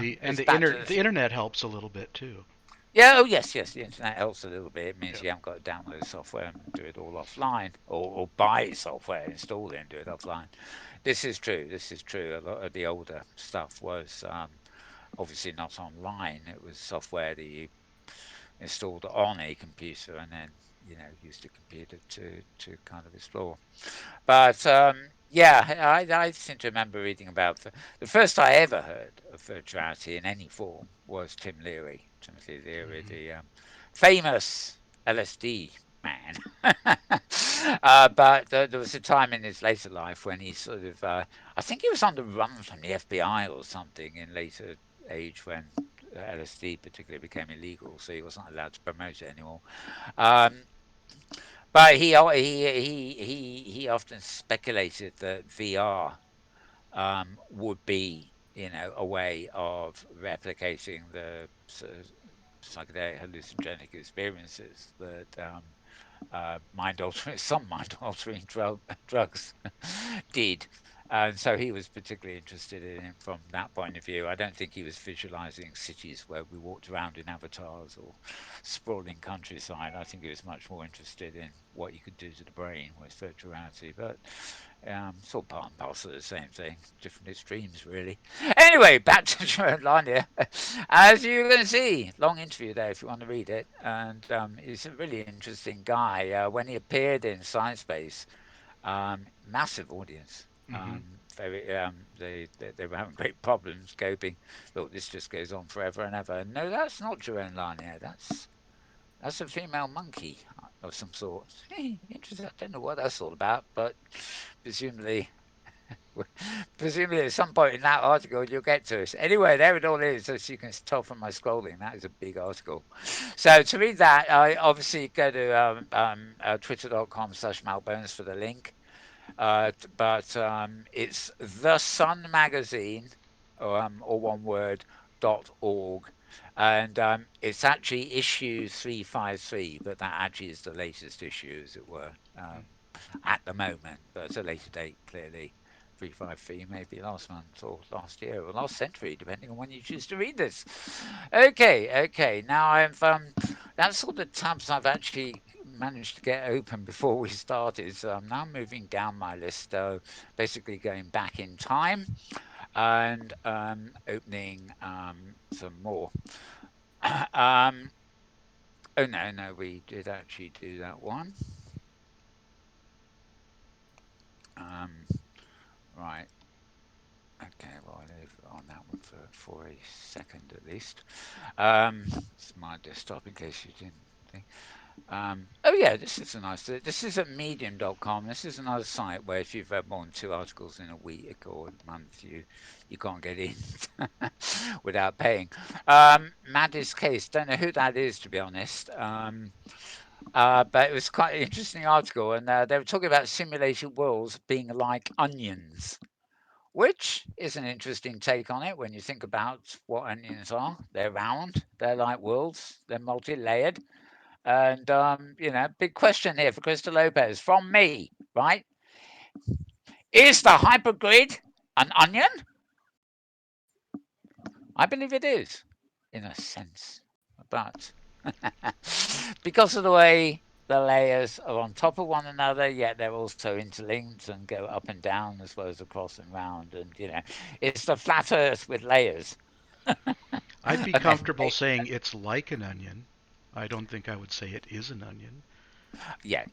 the and it's the back to inter the the internet helps a little bit too. yeah, oh yes, yes, the internet helps a little bit. It means Yeah. you haven't got to download software and do it all offline, or buy software, install it, and do it offline. This is true. This is true. A lot of the older stuff was obviously not online. It was software that you installed on a computer and then used the computer to kind of explore. But yeah, I seem to remember reading about the first I ever heard of virtuality in any form was Tim Leary, Timothy Leary, Hmm. the famous LSD man. But there was a time in his later life when he sort of, I think he was on the run from the FBI or something in later age when LSD particularly became illegal, so he wasn't allowed to promote it anymore. Um, but he often speculated that VR would be, a way of replicating the sort of psychedelic hallucinogenic experiences that mind altering some mind altering drugs did. And so he was particularly interested in it from that point of view. I don't think he was visualizing cities where we walked around in avatars or sprawling countryside. I think he was much more interested in what you could do to the brain with virtual reality. But sort of part and parcel of the same thing, different extremes, really. Anyway, back to Jerome Lanier. As you're going to see, long interview there if you want to read it. And he's a really interesting guy. When he appeared in Science Space, massive audience. Hmm. They were having great problems coping. Look, this just goes on forever and ever. No, that's not Jerome Lanier. That's a female monkey of some sort. Interesting. I don't know what that's all about, but presumably presumably at some point in that article you'll get to us. Anyway, there it all is, as you can tell from my scrolling. That is a big article. So to read that, I obviously go to twitter.com/malbones for the link. But it's the Sun magazine. or one word, .org. And it's actually issue 353, but that actually is the latest issue, as it were, at the moment. But it's a later date, clearly. 353 maybe last month or last year or last century, depending on when you choose to read this. Okay. Now that's all the tabs I've actually managed to get open before we started. So I'm now moving down my list, basically going back in time and opening some more. um, oh no, we did actually do that one. Um, right. Okay, well, I'll leave it on that one for a second at least. It's my desktop in case you didn't think. Oh yeah, this is a nice. This is at medium.com. This is another site where if you've read more than two articles in a week or a month, you can't get in without paying. Maddie's case. Don't know who that is to be honest. But it was quite an interesting article, and they were talking about simulated worlds being like onions, which is an interesting take on it when you think about what onions are. They're round. They're like worlds. They're multi-layered. And, big question here for Crystal Lopez from me, right? Is the hypergrid an onion? I believe it is, in a sense. But because of the way the layers are on top of one another, yet they're also interlinked and go up and down as well as across and round. And, it's the flat earth with layers. I'd be And then, comfortable saying it's like an onion. I don't think I would say it is an onion. yeah.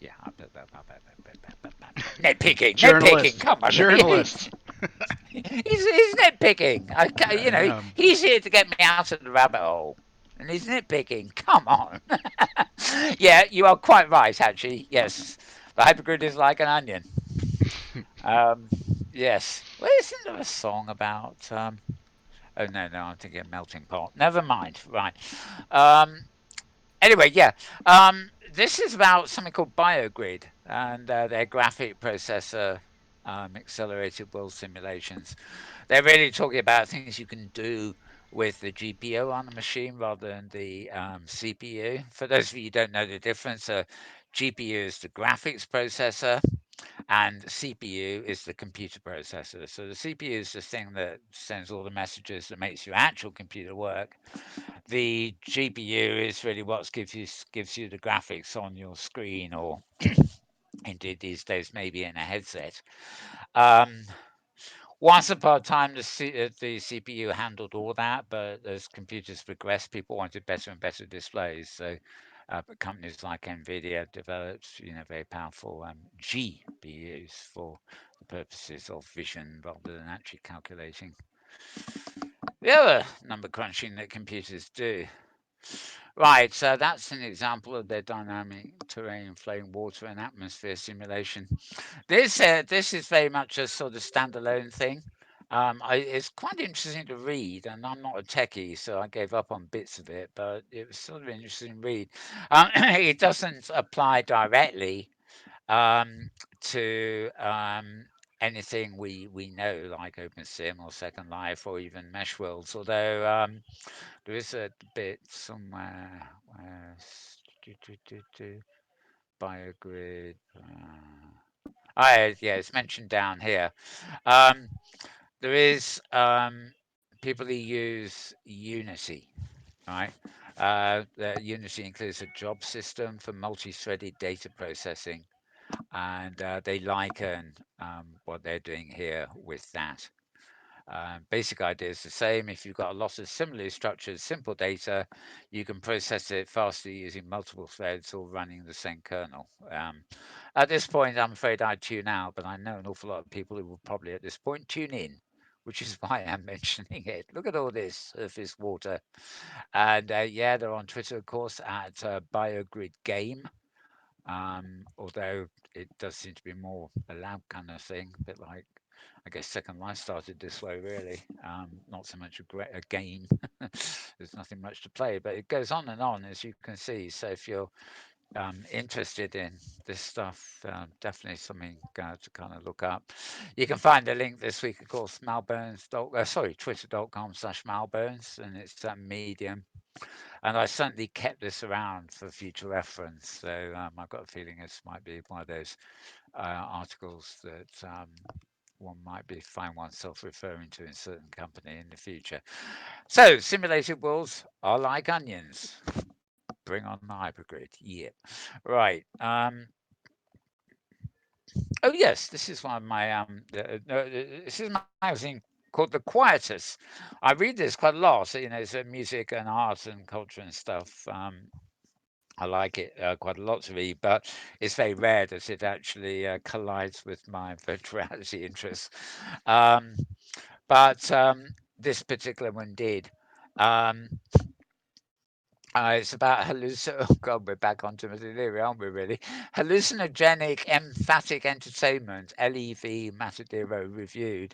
Nitpicking. Journalists, Come on. journalists. He's nitpicking. I am. He's here to get me out of the rabbit hole. And he's nitpicking. Come on. Yeah, you are quite right, actually. Yes. The hypergrid is like an onion. Um, yes. Well, isn't there a song about. Oh, no, I'm thinking of Melting Pot. Never mind. Right. Um, anyway, yeah. This is about something called BioGrid and their graphic processor accelerated world simulations. They're really talking about things you can do with the GPU on the machine rather than the CPU. For those of you who don't know the difference, GPU is the graphics processor and CPU is the computer processor. So the CPU is the thing that sends all the messages that makes your actual computer work. The GPU is really what gives you the graphics on your screen, or indeed these days maybe in a headset. Um, Once upon a time, the CPU handled all that, but as computers progressed, people wanted better and better displays. So, but companies like Nvidia developed, very powerful GPUs for the purposes of vision rather than actually calculating the other number crunching that computers do. Right, so that's an example of their dynamic terrain, flowing water, and atmosphere simulation. This is very much a sort of standalone thing. It's quite interesting to read, and I'm not a techie, so I gave up on bits of it, but it was sort of interesting to read. It doesn't apply directly to anything we know, like OpenSim or Second Life or even Mesh Worlds, although there is a bit somewhere where BioGrid. Yeah, it's mentioned down here. Um, there is people who use Unity, right? The Unity includes a job system for multi-threaded data processing, and they liken what they're doing here with that. Basic idea is the same. If you've got a lot of similarly structured, simple data, you can process it faster using multiple threads or running the same kernel. At this point, I'm afraid I tune out, but I know an awful lot of people who will probably at this point tune in, which is why I'm mentioning it. Look at all this surface water. And yeah, they're on Twitter, of course, at BioGrid Game. Although it does seem to be more a lab kind of thing, a bit like I guess Second Life started this way, really. Not so much a game. There's nothing much to play, but it goes on and on, as you can see. So if you're interested in this stuff, definitely something to kind of look up. You can find the link this week, of course, twitter.com/malburns, and it's a medium. And I certainly kept this around for future reference. So I've got a feeling this might be one of those articles that one might be find oneself referring to in a certain company in the future. So simulated worlds are like onions. Bring on the hypergrid. Yeah. Right. Oh yes, this is one of my no, this is a magazine called The Quietus. I read this quite a lot. So, it's music and art and culture and stuff. I like it quite a lot to read, but it's very rare that it actually collides with my virtual reality interests. Um, but this particular one did. Um, it's about Oh God, we're back on Timothy Leary, aren't we? Really, hallucinogenic emphatic entertainment. LEV Matadero reviewed,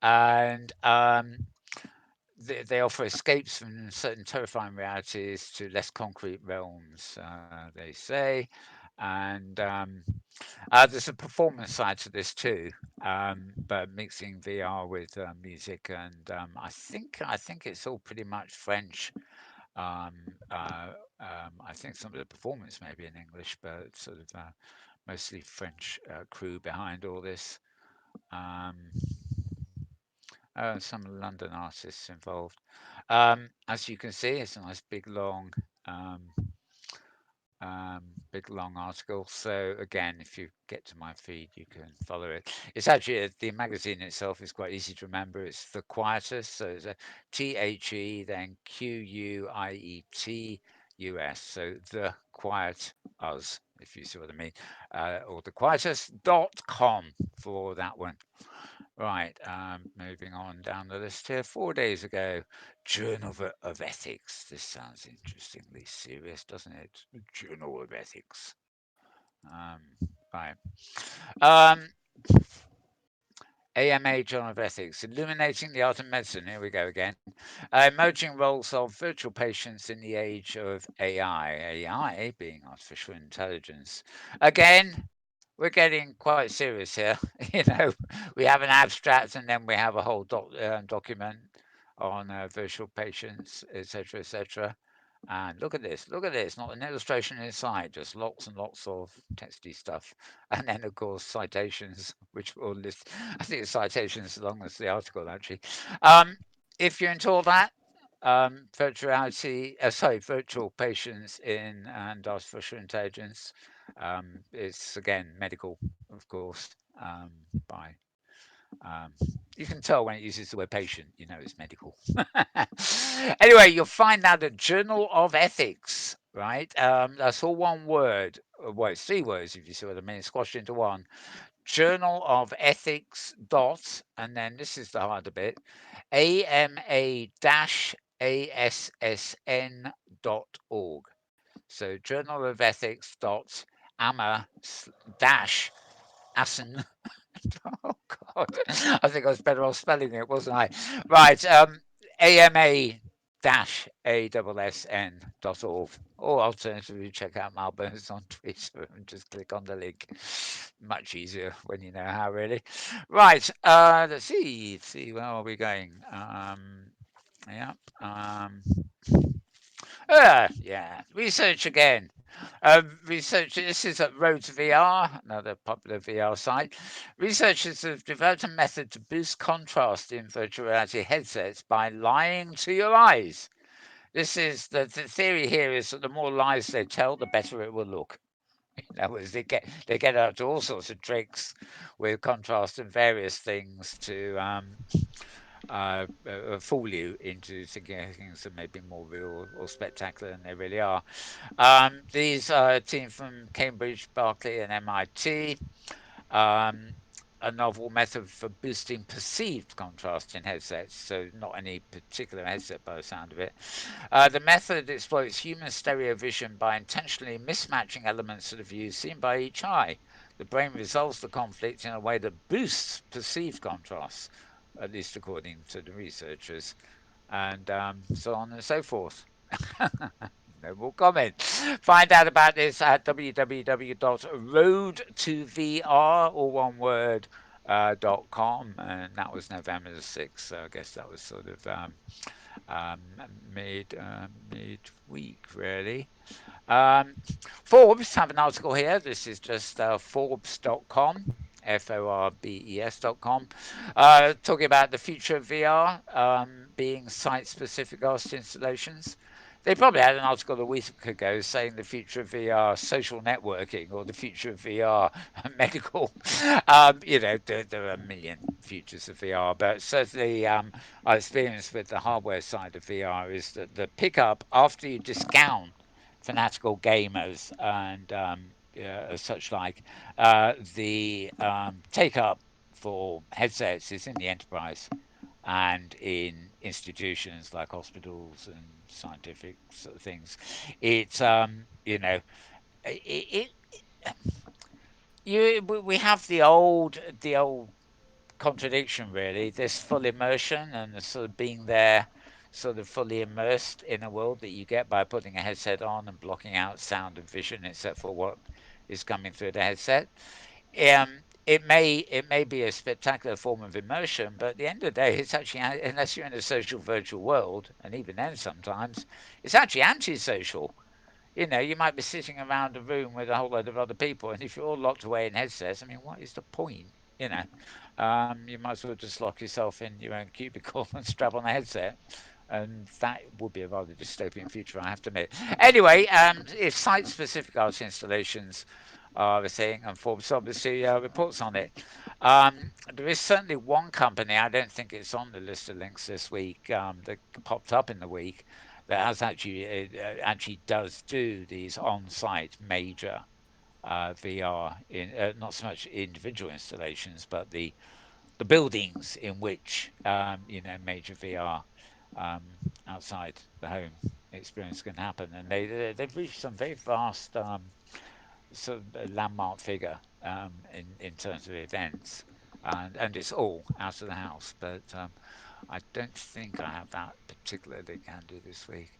and they offer escapes from certain terrifying realities to less concrete realms. They say, and there's a performance side to this too, but mixing VR with music, and I think it's all pretty much French. Um, I think some of the performance may be in English, but sort of mostly French crew behind all this. Um, some London artists involved. As you can see, it's a nice um, big long article. So again, if you get to my feed, you can follow it. It's actually the magazine itself is quite easy to remember. It's The Quietus, so it's a THE, then QUIETUS. So The Quiet Us, if you see what I mean, or thequietus.com for that one. Right, moving on down the list here. 4 days ago, Journal of Ethics. This sounds interestingly serious, doesn't it? Journal of Ethics. Um, right. Um, AMA Journal of Ethics, Illuminating the Art of Medicine. Here we go again. Emerging roles of virtual patients in the age of AI. AI being artificial intelligence. Again, we're getting quite serious here. You know, we have an abstract and then we have a whole document on virtual patients, etc., etc. And look at this, look at this, not an illustration inside, just lots and lots of texty stuff. And then, of course, citations, which will list, I think it's citations as long as the article, actually. Um, if you're into all that, virtual patients in and artificial intelligence. It's again medical, of course. By um, you can tell when it uses the word patient, you know it's medical. Anyway, you'll find that at Journal of Ethics, right? That's all one word. Well, it's three words if you see what I mean, squashed into one. Journal of Ethics dot, and then this is the harder bit, AMA-ASSN.org. So Journal of Ethics dot ama dash assen. Oh God, I think I was better off spelling it, wasn't I? Right, AMA dash ASSN.org. Or alternatively, check out Malburn's on Twitter and just click on the link. Much easier when you know how, really. Right, let's see, where are we going? Yeah, um, yeah, research again. Research. This is at Roads VR, another popular VR site. Researchers have developed a method to boost contrast in virtual reality headsets by lying to your eyes. This is the theory here is that the more lies they tell, the better it will look. In other words, they get up to all sorts of tricks with contrast and various things to fool you into thinking things that may be more real or spectacular than they really are. These are a team from Cambridge, Berkeley, and MIT. Um, a novel method for boosting perceived contrast in headsets, so not any particular headset by the sound of it. The method exploits human stereo vision by intentionally mismatching elements of the view seen by each eye. The brain resolves the conflict in a way that boosts perceived contrast, at least according to the researchers, and so on and so forth. No more comment. Find out about this at www.road2vr, all one word, .com, and that was November the 6th. So I guess that was sort of um, midweek, really. Um, Forbes have an article here. This is just Forbes.com, Forbes.com, talking about the future of VR being site specific artist installations. They probably had an article a week ago saying the future of VR social networking or the future of VR medical. There are a million futures of VR, but certainly our experience with the hardware side of VR is that the pickup after you discount fanatical gamers and such like, the take up for headsets is in the enterprise and in institutions like hospitals and scientific sort of things. It's it you we have the old contradiction really, this full immersion and the sort of being there sort of fully immersed in a world that you get by putting a headset on and blocking out sound and vision except for what is coming through the headset. It may be a spectacular form of immersion, but at the end of the day, it's actually, unless you're in a social virtual world, and even then sometimes, it's actually antisocial. You might be sitting around a room with a whole load of other people, and if you're all locked away in headsets, I mean, what is the point? You might as well just lock yourself in your own cubicle and strap on a headset, and that would be a rather dystopian future, I have to admit. Anyway, if site-specific art installations are a thing, and Forbes obviously reports on it. There is certainly one company, I don't think it's on the list of links this week, that popped up in the week that has actually does do these on-site major VR in not so much individual installations, but the buildings in which major VR um, outside the home experience can happen, and they've reached some very vast sort of a landmark figure in terms of events, and it's all out of the house. But I don't think I have that particularly can do this week.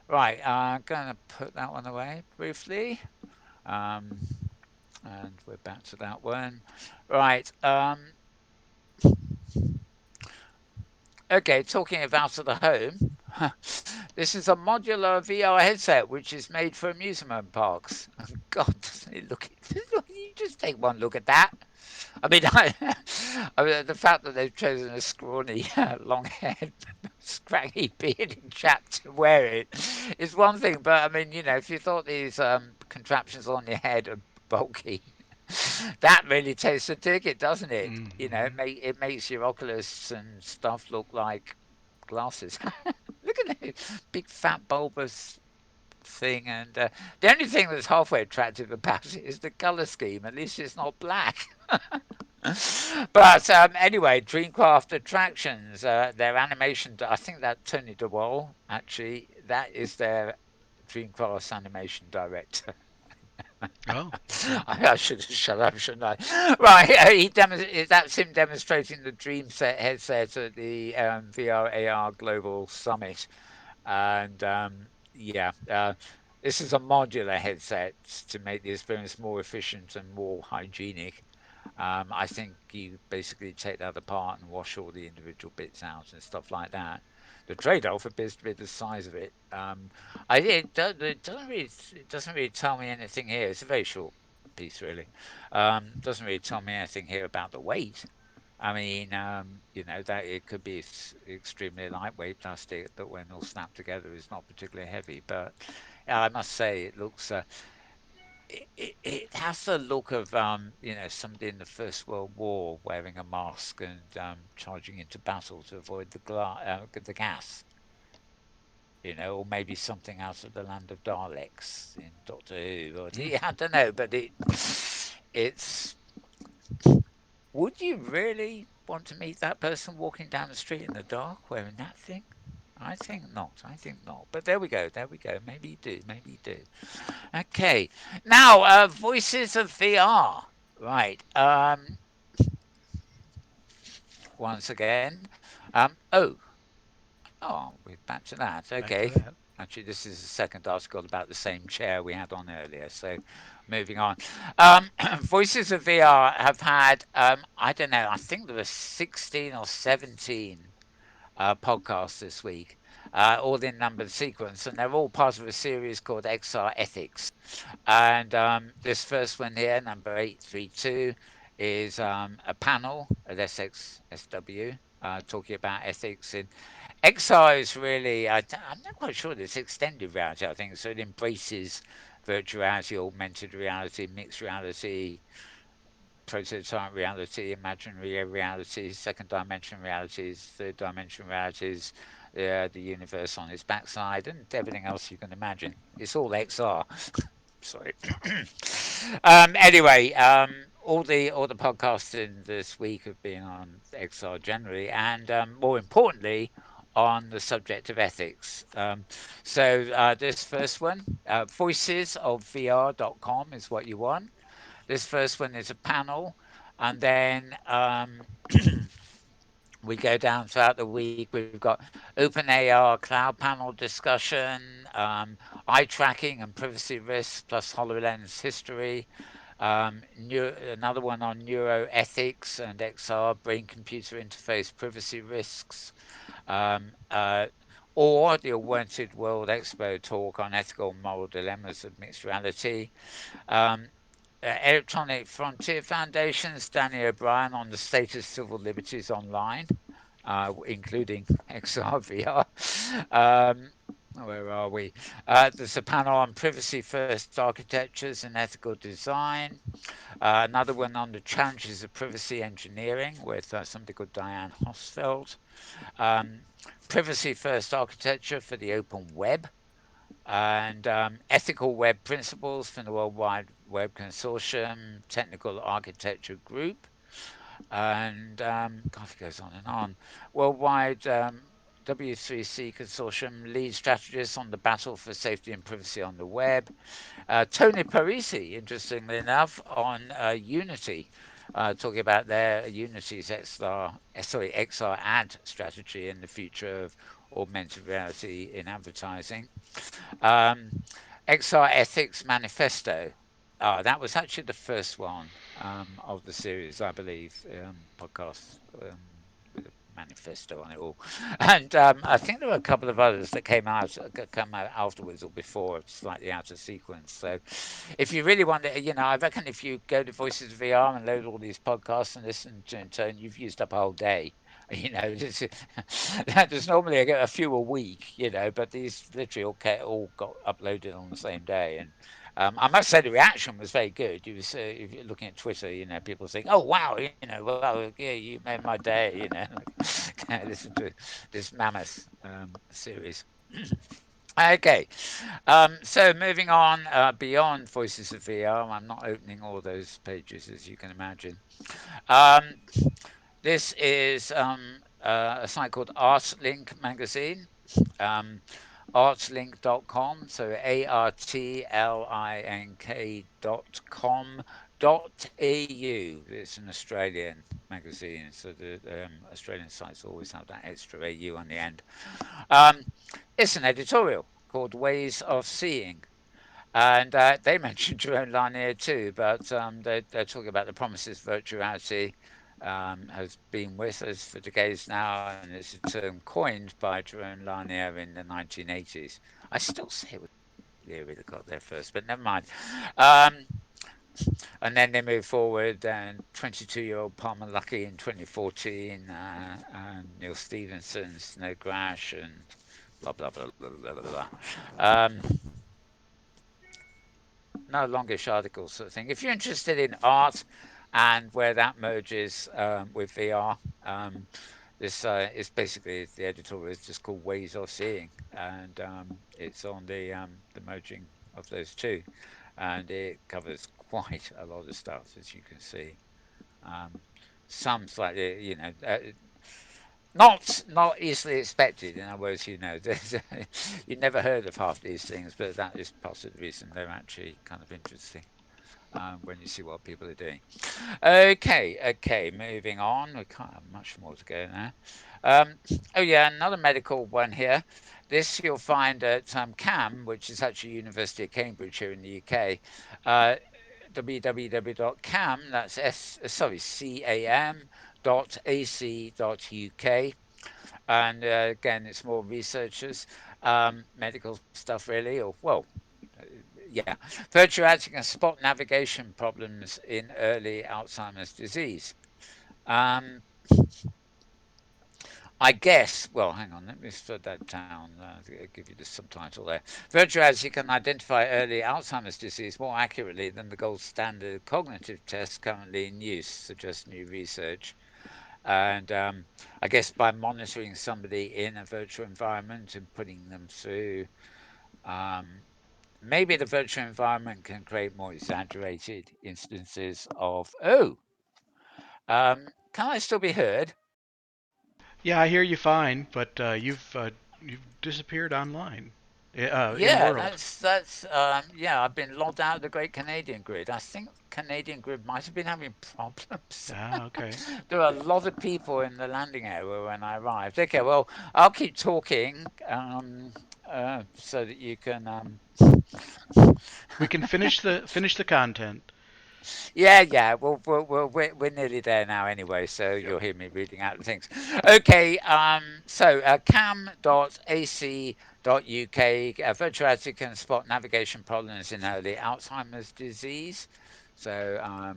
Right, I'm going to put that one away briefly. Um, and we're back to that one. Right. Okay, talking of out of the home, this is a modular VR headset which is made for amusement parks. God, doesn't it look? You just take one look at that. I mean, I mean, the fact that they've chosen a scrawny, long-haired, scraggy, bearded chap to wear it is one thing. But I mean, if you thought these contraptions on your head are bulky, that really takes the ticket, doesn't it? Mm-hmm. It makes your Oculus and stuff look like glasses. Look at that big, fat, bulbous thing, and the only thing that's halfway attractive about it is the color scheme. At least it's not black. But anyway, Dreamcraft Attractions, their animation. I think that Tony DeWall actually that is their Dreamcast animation director. Oh, okay. I should have shut up, shouldn't I? Right, that's him demonstrating the Dream Set headset at the VR AR Global Summit, and yeah, this is a modular headset to make the experience more efficient and more hygienic. I think you basically take that apart and wash all the individual bits out and stuff like that. The trade-off appears to be the size of it. It doesn't really tell me anything here. It's a very short piece, really. Doesn't really tell me anything here about the weight. I mean, that it could be extremely lightweight plastic that, when all snapped together, is not particularly heavy. But I must say, it looks it has the look of somebody in the First World War wearing a mask and charging into battle to avoid the gas, or maybe something out of the land of Daleks in Doctor Who, or Mm. I don't know, but it's. Would you really want to meet that person walking down the street in the dark wearing that thing? I think not. I think not. But there we go. There we go. Maybe you do. Maybe you do. Okay. Now, voices of VR. Right. Once again. Oh, we're back to that. Back to Okay. that. Actually, this is the second article about the same chair we had on earlier. So, moving on. Voices of VR have had, I don't know, I think there were 16 or 17 podcasts this week, all in numbered sequence, and they're all part of a series called XR Ethics. And this first one here, number 832, is a panel at SXSW talking about ethics in XR. Is really, I'm not quite sure this extended reality, I think. So it embraces virtual reality, augmented reality, mixed reality, prototype reality, imaginary realities, second dimension realities, third dimension realities, the universe on its backside, and everything else you can imagine. It's all XR. Sorry. Anyway, all the podcasts in this week have been on XR generally, and more importantly, on the subject of ethics. So this first one, voicesofvr.com is what you want. This first one is a panel, and then we go down throughout the week. We've got OpenAR cloud panel discussion, eye tracking and privacy risks, plus HoloLens history. Another one on neuroethics and XR, brain computer interface privacy risks. Um, uh, or the Augmented World Expo talk on ethical and moral dilemmas of mixed reality. Um, Electronic Frontier Foundation's Danny O'Brien on the status of civil liberties online, including XR where are we? There's a panel on privacy first architectures and ethical design. Another one on the challenges of privacy engineering with somebody called Diane Hosfeld. Um, privacy first architecture for the open web and ethical web principles from the World Wide Web Consortium Technical Architecture Group, and God, it goes on and on. Worldwide W3C Consortium lead strategists on the battle for safety and privacy on the web. Tony Parisi, interestingly enough, on Unity. Talking about their Unity's XR ad strategy in the future of augmented reality in advertising. Um, XR Ethics Manifesto. That was actually the first one of the series, I believe, podcast with a manifesto on it all. And I think there were a couple of others that come out afterwards or before, slightly out of sequence. So if you really want to, I reckon if you go to Voices VR and load all these podcasts and listen to in turn, you've used up a whole day. There's normally a few a week, but these literally all got uploaded on the same day. And I must say the reaction was very good. If you're looking at Twitter, people saying, "Oh wow, well, yeah, you made my day," listen to this mammoth series. Okay, so moving on beyond Voices of VR, I'm not opening all those pages as you can imagine. Um, this is a site called ArtLink magazine, um, artlink.com, so artlink.com.au. It's an Australian magazine, so the Australian sites always have that extra AU on the end. Um, it's an editorial called Ways of Seeing. And they mentioned Jerome Lanier too, but they're talking about the promises virtuality has been with us for decades now, and it's a term coined by Jerome Lanier in the 1980s. I still say it was Leary that got there first, but never mind. Um, and then they move forward, and 22-year-old Palmer Luckey in 2014, and Neil Stevenson, Snow Crash, and blah, blah, blah, blah, blah, blah, blah. No longish articles sort of thing. If you're interested in art and where that merges with VR, this is basically the editorial is just called Ways of Seeing, and it's on the merging of those two, and it covers quite a lot of stuff as you can see. Um, some slightly, not easily expected. In other words, you never heard of half these things, but that is part of the reason they're actually kind of interesting when you see what people are doing. Okay, moving on. We can't have much more to go now. Um, oh yeah, another medical one here. This you'll find at CAM, which is actually University of Cambridge here in the UK. Uh, www.cam, that's cam dot ac.uk. And again, it's more researchers, medical stuff really, or well, yeah, virtual acting and spot navigation problems in early Alzheimer's disease. Um, I guess, well, hang on, let me slow that down. Give you the subtitle there. Virtual as you can identify early Alzheimer's disease more accurately than the gold standard cognitive tests currently in use, suggests new research. And I guess by monitoring somebody in a virtual environment and putting them through, um, maybe the virtual environment can create more exaggerated instances of, oh, can I still be heard? Yeah, I hear you fine, but you've disappeared online, in Yeah, world. that's yeah. I've been logged out of the Great Canadian Grid. I think Canadian Grid might have been having problems. Ah, okay. There are a lot of people in the landing area when I arrived. Okay, well, I'll keep talking so that you can. We can finish the content. Yeah, yeah. We're nearly there now anyway, so Yep. you'll hear me reading out the things. Okay, so cam.ac.uk, virtual reality can spot navigation problems in early Alzheimer's disease. So,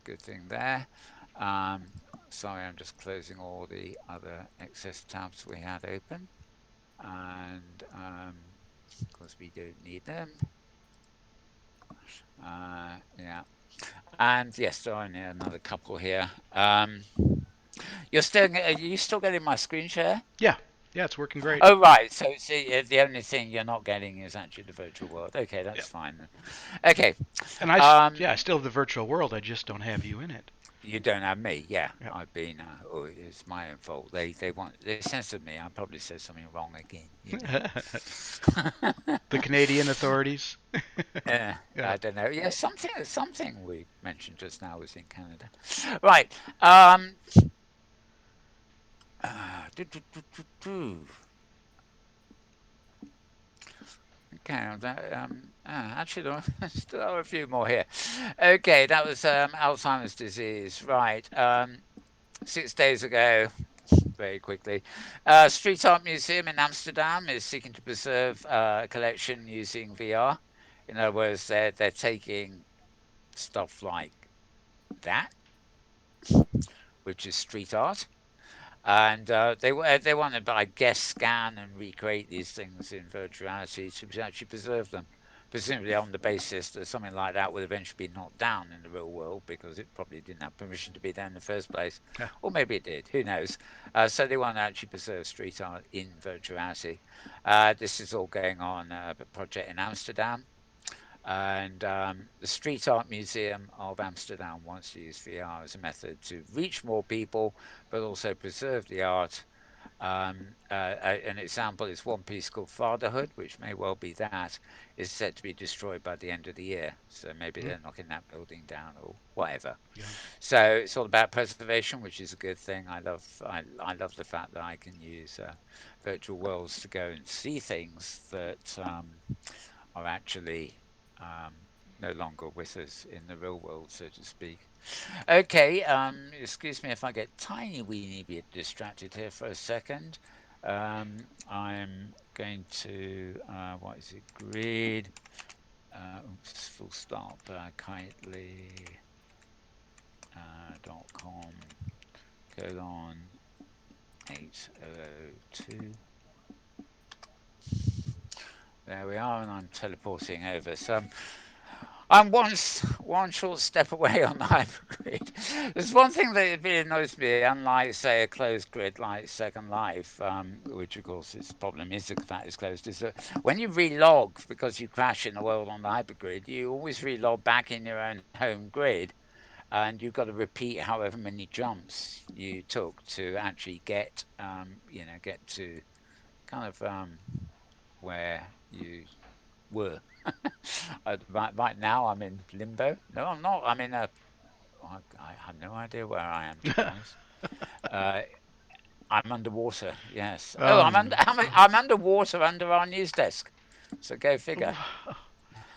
good thing there. Um, sorry, I'm just closing all the other excess tabs we had open. And, of course, we don't need them. Yeah. And yes, there are only another couple here. Are you still getting my screen share? Yeah, yeah, it's working great. Oh, right. So see, the only thing you're not getting is actually the virtual world. Okay, Yeah, that's fine. Okay. and Um, yeah, I still have the virtual world. I just don't have you in it. you don't have me. Yeah, Yep. I've been. Oh, it's my own fault. They censored me. I probably said something wrong again. The Canadian authorities. I Yeah. don't know. Yeah, something we mentioned just now was in Canada. Right. Um, do, do, do, do, do. Okay, actually, there still are a few more here. Okay, that was Alzheimer's disease. Right. 6 days ago, very quickly, Street Art Museum in Amsterdam is seeking to preserve a collection using VR. In other words, they're taking stuff like that, which is street art, and they want to, I guess, scan and recreate these things in virtual reality to actually preserve them, presumably on the basis that something like that would eventually be knocked down in the real world because it probably didn't have permission to be there in the first place, Yeah. or maybe it did. Who knows? So they want to actually preserve street art in virtual reality. This is all going on a project in Amsterdam. And the Street Art Museum of Amsterdam wants to use VR as a method to reach more people, but also preserve the art. An example is one piece called Fatherhood, which may well be that, is set to be destroyed by the end of the year. So maybe Mm, they're knocking that building down or whatever. yeah. So it's all about preservation, which is a good thing. I love the fact that I can use virtual worlds to go and see things that are actually um, no longer with us in the real world, so to speak. Okay, excuse me if I get tiny weeny bit distracted here for a second. I'm going to, what is it, grid, oops, full stop, kitely.com, colon 8002. There we are, and I'm teleporting over. So I'm one short step away on the hypergrid. There's one thing that really annoys me, unlike say a closed grid like Second Life, which of course its problem is the fact it's closed, is that when you relog because you crash in the world on the hypergrid, you always relog back in your own home grid, and you've got to repeat however many jumps you took to actually get, get to kind of where you were. Right now, I'm in limbo. No, I'm not. I'm in a. I have no idea where I am, to be honest. Uh, I'm underwater. Yes. Oh, Um, I'm underwater under our news desk. So go figure.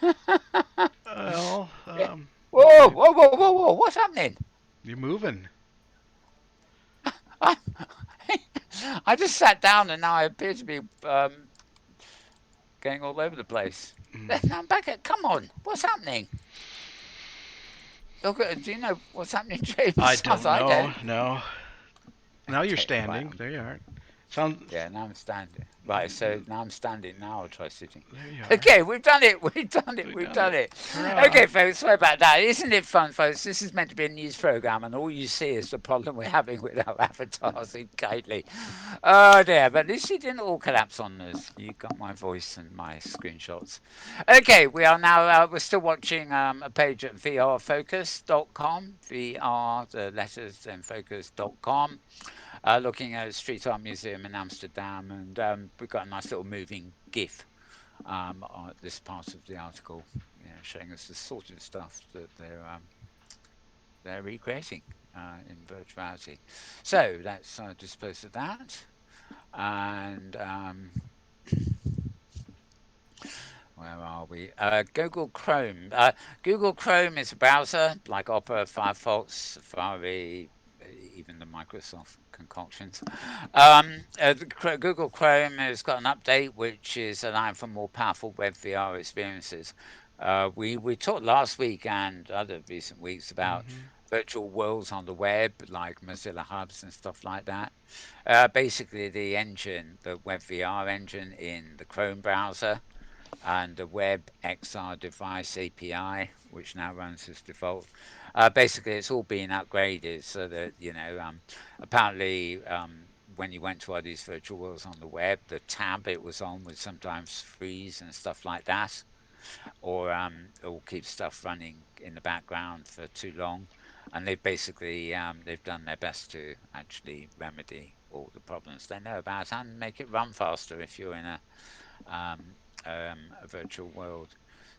well, Yeah. Whoa, okay, whoa, whoa, whoa, whoa! What's happening? you're moving. I, I just sat down and now I appear to be going all over the place. Mm. Now I'm back at. Come on, what's happening? Look, do you know what's happening, I James? don't I know. don't. No. Now you're Okay, right. standing. There you are. Sound. Yeah, now I'm standing. Right, so now I'm standing. Now I'll try sitting. There you are. Okay, we've done it. We've done it. We We've done done it. it. Hurrah! Okay, folks, sorry about that. Isn't it fun, folks? This is meant to be a news program, and all you see is the problem we're having with our avatars in Gately. Oh dear, but at least you didn't all collapse on us. You got my voice and my screenshots. Okay, we are now. We're still watching a page at vrfocus.com. VR, the letters, and focus.com, looking at a street art museum in Amsterdam, and we've got a nice little moving GIF on this part of the article, showing us the sort of stuff that they're recreating in virtual reality. So let's dispose of that, and where are we? Google Chrome. Google Chrome is a browser like Opera, Firefox, Safari, even the Microsoft concoctions. Google Chrome has got an update which is allowing for more powerful web VR experiences. We talked last week and other recent weeks about Hmm. virtual worlds on the web, like Mozilla Hubs and stuff like that. Basically, the engine, the web VR engine in the Chrome browser, and the Web XR device API, which now runs as default. Basically, it's all being upgraded so that, apparently, when you went to all these virtual worlds on the web, the tab it was on would sometimes freeze and stuff like that, or it will keep stuff running in the background for too long. And they've done their best to actually remedy all the problems they know about and make it run faster if you're in a virtual world.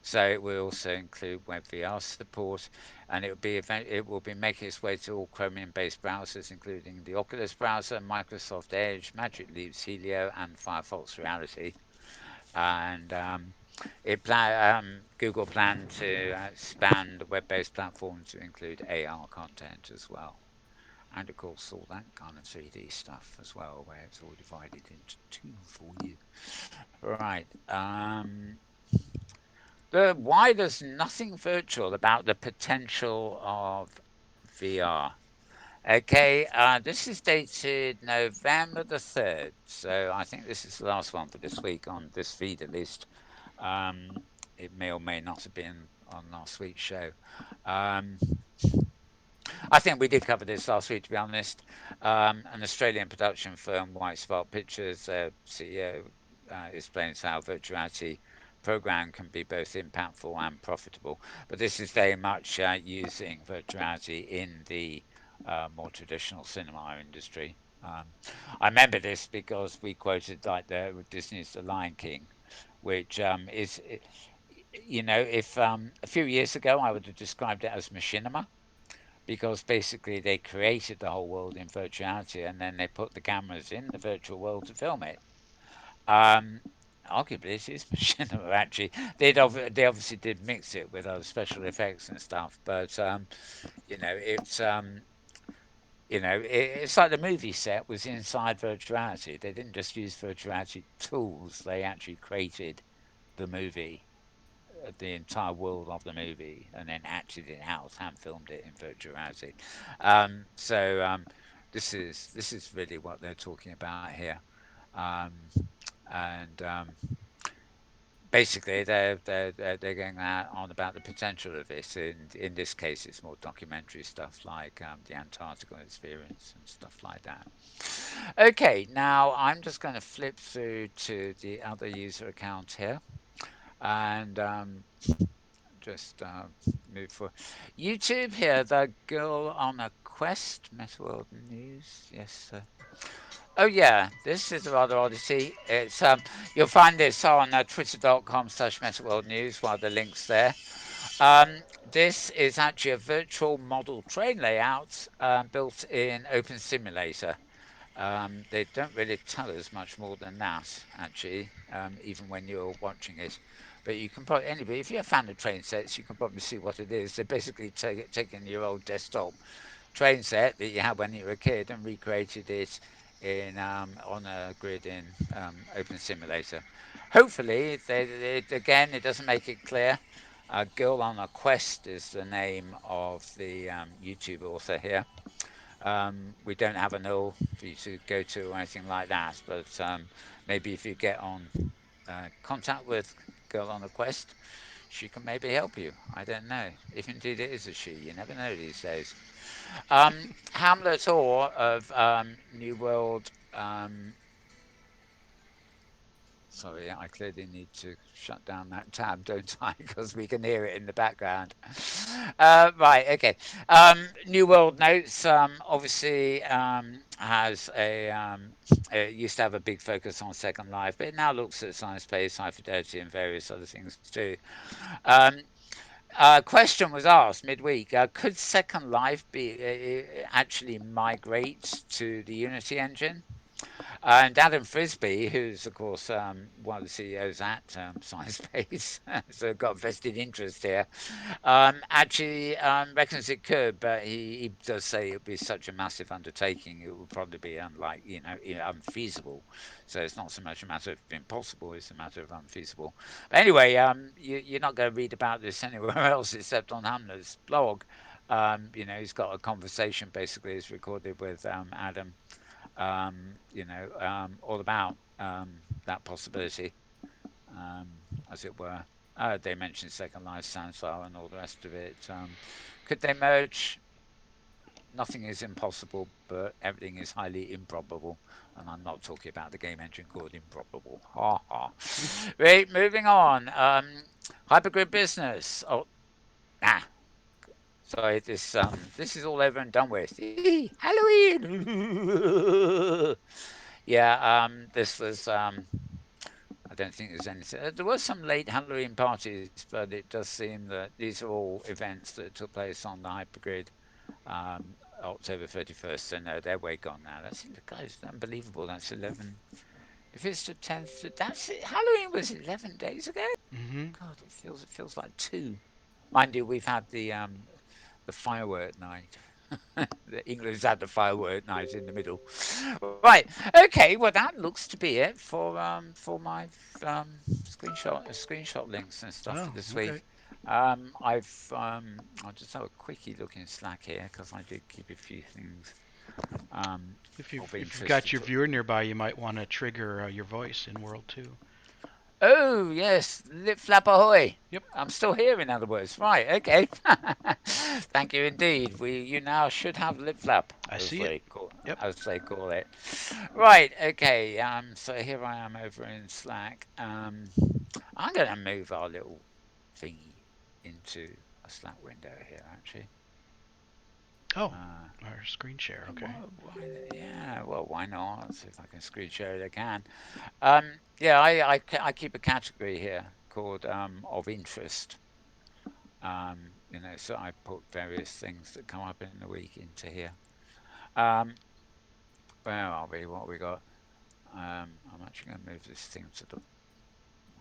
So it will also include WebVR support, and it will be making its way to all Chromium-based browsers, including the Oculus browser, Microsoft Edge, Magic Leap's Helio, and Firefox Reality. And Google plan to expand the web-based platform to include AR content as well. And of course, all that kind of 3D stuff as well, where it's all divided into two for you. Right. Why there's nothing virtual about the potential of VR. Okay, this is dated November the 3rd. So I think this is the last one for this week on this feed at least. Um, it may or may not have been on last week's show. Um, I think we did cover this last week, to be honest. An Australian production firm, White Spot Pictures, CEO, explains how virtual reality program can be both impactful and profitable. But this is very much using virtual reality in the more traditional cinema industry. I remember this because we quoted like the Disney's The Lion King, which if a few years ago I would have described it as machinima because basically they created the whole world in virtuality and then they put the cameras in the virtual world to film it. Um, Arguably, it is machinima. Actually, they obviously did mix it with other special effects and stuff, but it's it's like the movie set was inside virtuality. They didn't just use virtuality tools; they actually created the movie, the entire world of the movie and then acted it out and filmed it in virtual reality. So this is really what they're talking about here, um, and basically they're going on about the potential of this. And in this case, it's more documentary stuff like the Antarctica experience and stuff like that. Okay, now I'm just going to flip through to the other user account here and just move for YouTube here. The girl on a quest, Metaworld News. Yes. Oh yeah, this is a rather oddity. It's you'll find this on twitter.com/Metaworld News. One of the links there. This is actually a virtual model train layout built in Open Simulator. They don't really tell us much more than that, actually, even when you're watching it. But you can probably, anybody, if you're a fan of train sets, you can probably see what it is. They're basically taking your old desktop train set that you had when you were a kid and recreated it in on a grid in Open Simulator. Hopefully, again, it doesn't make it clear. Girl on a Quest is the name of the YouTube author here. We don't have an URL for you to go to or anything like that, but maybe if you get on contact with Girl on a Quest, she can maybe help you. I don't know. If indeed it is a she, you never know these days. Hamlet Orr of New World. Sorry, I clearly need to shut down that tab, don't I? Because we can hear it in the background. Right, okay. New World Notes obviously has used to have a big focus on Second Life, but it now looks at science space, high fidelity, and various other things too. Um, question was asked midweek: could Second Life be actually migrate to the Unity engine? And Adam Frisby, who's of course one of the CEOs at Sciencebase, so got vested interest here, actually reckons it could, but he does say it would be such a massive undertaking. It would probably be unlike unfeasible. So it's not so much a matter of impossible; it's a matter of unfeasible. But anyway, you're not going to read about this anywhere else except on Hamlet's blog. He's got a conversation basically he's recorded with Adam all about that possibility, as it were. They mentioned Second Life, Sandflower, and all the rest of it. Could they merge? Nothing is impossible, but everything is highly improbable. And I'm not talking about the game engine called Improbable. Ha ha. Right, moving on. Hypergrid Business. Oh, ah, sorry. This is all over and done with. Halloween. Yeah. This was. I don't think there's anything. There was some late Halloween parties, but it does seem that these are all events that took place on the hypergrid October 31st. So no, they're way gone now. That's guys, unbelievable. That's 11. If it's the 10th, that's it. Halloween was 11 days ago. Mm-hmm. God, it feels like two. Mind you, we've had the firework night. England's had the firework night in the middle. Right. Okay. Well, that looks to be it for my screenshot links and stuff Oh, for this okay. week. I'll just have a quickie look in Slack here because I did keep a few things of If you've interest got to your talk. viewer nearby, you might want to trigger your voice in World 2. Oh yes, lip flap ahoy! Yep, I'm still here. In other words, right? Okay. Thank you indeed. You now should have lip flap, I see it. Yep. as they call it. Right. Okay. So here I am over in Slack. I'm going to move our little thingy into a Slack window here. Actually. Oh, Uh, our screen share. Okay. yeah. Well, why not? Let's see if I can screen share it again. Yeah, I keep a category here called of interest. So I put various things that come up in the week into here. Um, where are we? What have we got? I'm actually going to move this thing to the. I'm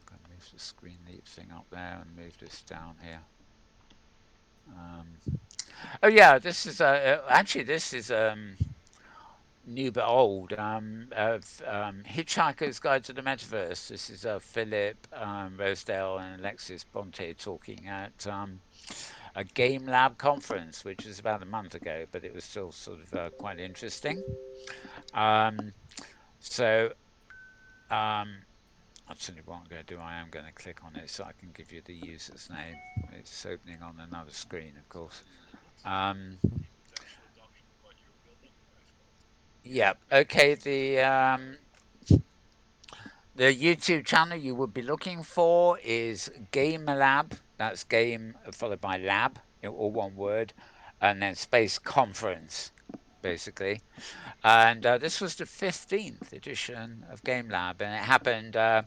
going to move the screen leap thing up there and move this down here. Um, oh yeah, this is actually this is new but old. Hitchhiker's Guide to the Metaverse. This is Philip Rosedale and Alexis Bonte talking at a Game Lab conference, which was about a month ago, but it was still sort of quite interesting. Um, so um, I'll tell you what I'm going to do. I am going to click on it so I can give you the user's name. It's opening on another screen, of course. Um, yeah. Okay. The YouTube channel you would be looking for is Game Lab. That's game followed by lab, all one word, and then space conference, basically. And this was the 15th edition of Game Lab, and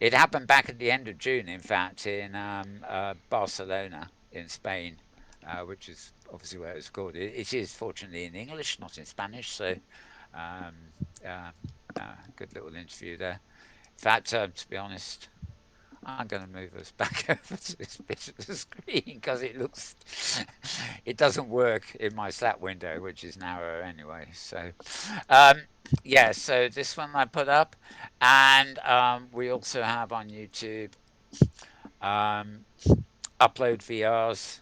it happened back at the end of June, in fact, in Barcelona in Spain, which is obviously where it was called. It is fortunately in English, not in Spanish, so Um, uh, Good little interview there. In fact, to be honest, I'm going to move us back over to this bit of the screen because it doesn't work in my Slack window, which is narrow anyway. So, um, yeah, so this one I put up, and we also have on YouTube um, upload VRs.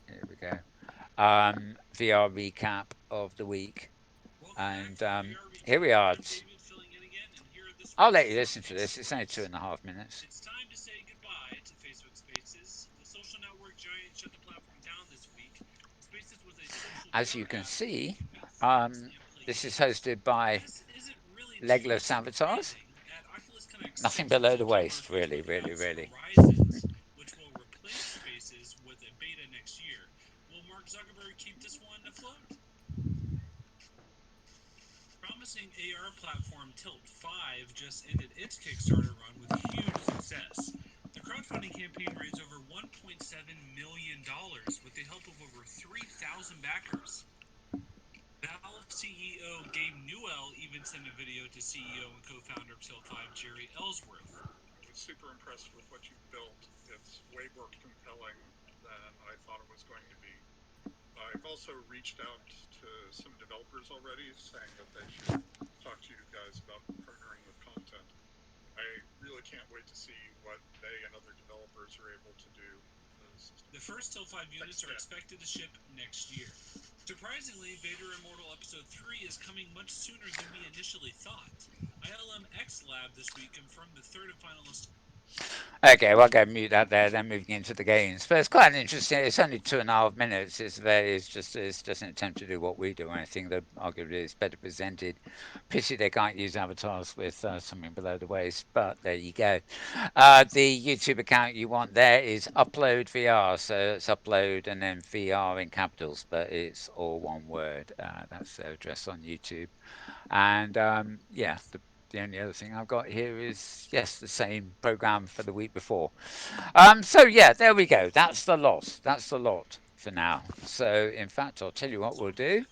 Here we go. VR recap of the week, and here we are. I'll let you listen to this. It's only 2.5 minutes. As you can see, this is hosted by legless avatars. Nothing below the waist, really, really, really. I was super impressed with what you built. It's way more compelling than I thought it was going to be. I've also reached out to some developers already saying that they should talk to you guys about partnering with content. I really can't wait to see what they and other developers are able to do with the system. Thanks again. Okay, well, I'll go mute that there. Then moving into the games, but it's quite an interesting. It's only 2.5 minutes. It's just an attempt to do what we do. I think that arguably it's better presented. Pity they can't use avatars with something below the waist, but there you go. The YouTube account you want there is Upload VR, so it's Upload and then VR in capitals, but it's all one word. That's their address on YouTube. And yeah, the only other thing I've got here is yes, the same program for the week before. So yeah, there we go. That's the lot. That's the lot for now. So in fact, I'll tell you what we'll do.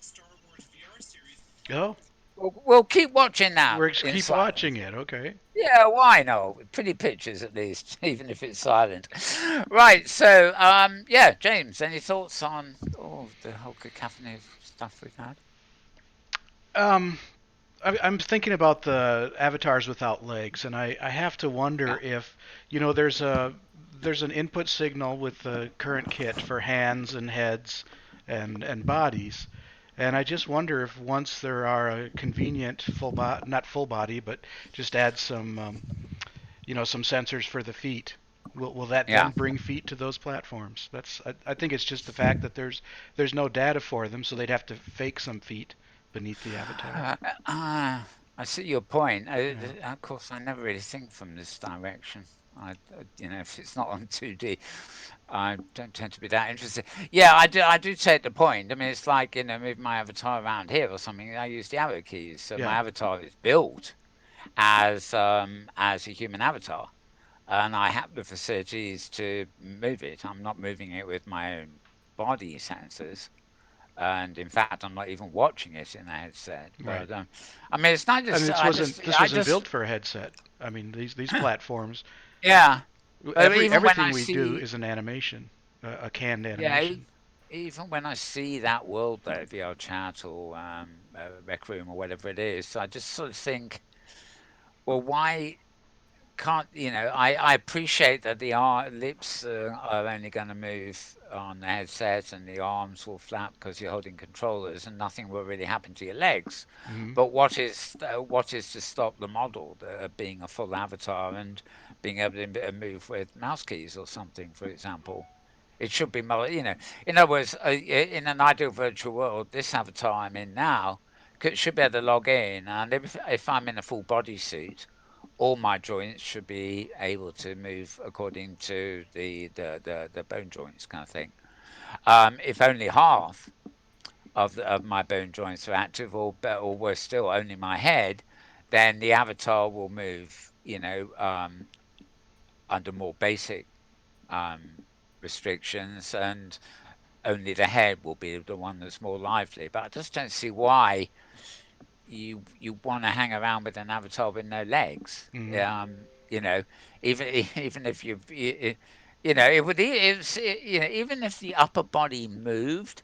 Oh, We'll keep watching that we're just in keep silence. watching it. Okay. Yeah, why not? Pretty pictures at least, even if it's silent. Right. So yeah, James, any thoughts on the whole cacophony of stuff we've had? Um, I'm thinking about the avatars without legs, and I have to wonder Yeah. if there's an input signal with the current kit for hands and heads and bodies, and I just wonder if once there are a convenient not full body, but just add some some sensors for the feet. Will that then Yeah. bring feet to those platforms? I think it's just the fact that there's no data for them, so they'd have to fake some feet beneath the avatar. Uh, uh, I see your point. Yeah. Of course, I never really think from this direction. If it's not on 2D, I don't tend to be that interested. Yeah, I do. I do take the point. I mean, it's like move my avatar around here or something. I use the arrow keys, so my Yeah. avatar is built as a human avatar, and I have the facilities to move it. I'm not moving it with my own body sensors, and in fact, I'm not even watching it in the headset. Right. But I mean, it's not I mean, just. this I wasn't just, built for a headset. I mean, these platforms, yeah. But even when everything I we do see, is an animation, a canned yeah, animation. even when I see that world there, VR chat or Rec Room or whatever it is, I just sort of think, well, why can't I appreciate that the lips are only going to move on the headset and the arms will flap because you're holding controllers and nothing will really happen to your legs. Hmm. But what is to stop the model being a full avatar and being able to move with mouse keys or something, for example? It should be In other words, in an ideal virtual world, this avatar I'm in now should be able to log in, and if I'm in a full body suit, all my joints should be able to move according to the bone joints kind of thing. If only half of my bone joints are active, or worse still, only my head, then the avatar will move, under more basic um, restrictions, and only the head will be the one that's more lively. But I just don't see why you want to hang around with an avatar with no legs. Mhm. You know, even even if you know, it would it's you know, even if the upper body moved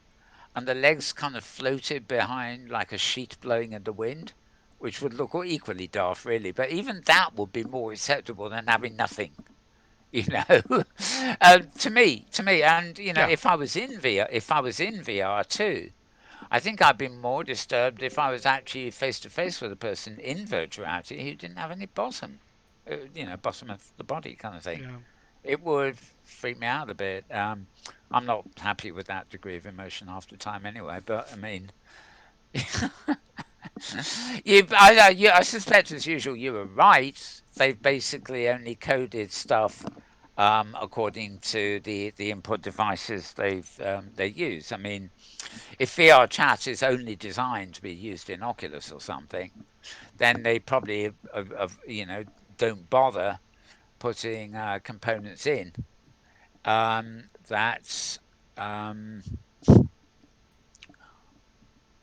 and the legs kind of floated behind like a sheet blowing in the wind, which would look equally daft, really. But even that would be more acceptable than having nothing. You know, to me, and you know, Yeah. if I was in VR, if I was in VR too, I think I'd be more disturbed if I was actually face to face with a person in virtual reality who didn't have any bottom, you know, bottom of the body kind of thing. Yeah. It would freak me out a bit. I'm not happy with that degree of emotion half the time anyway. But I mean, I suspect as usual you were right. They've basically only coded stuff according to the input devices they use. I mean, if VR chat is only designed to be used in Oculus or something, then they probably you know don't bother putting components in that um,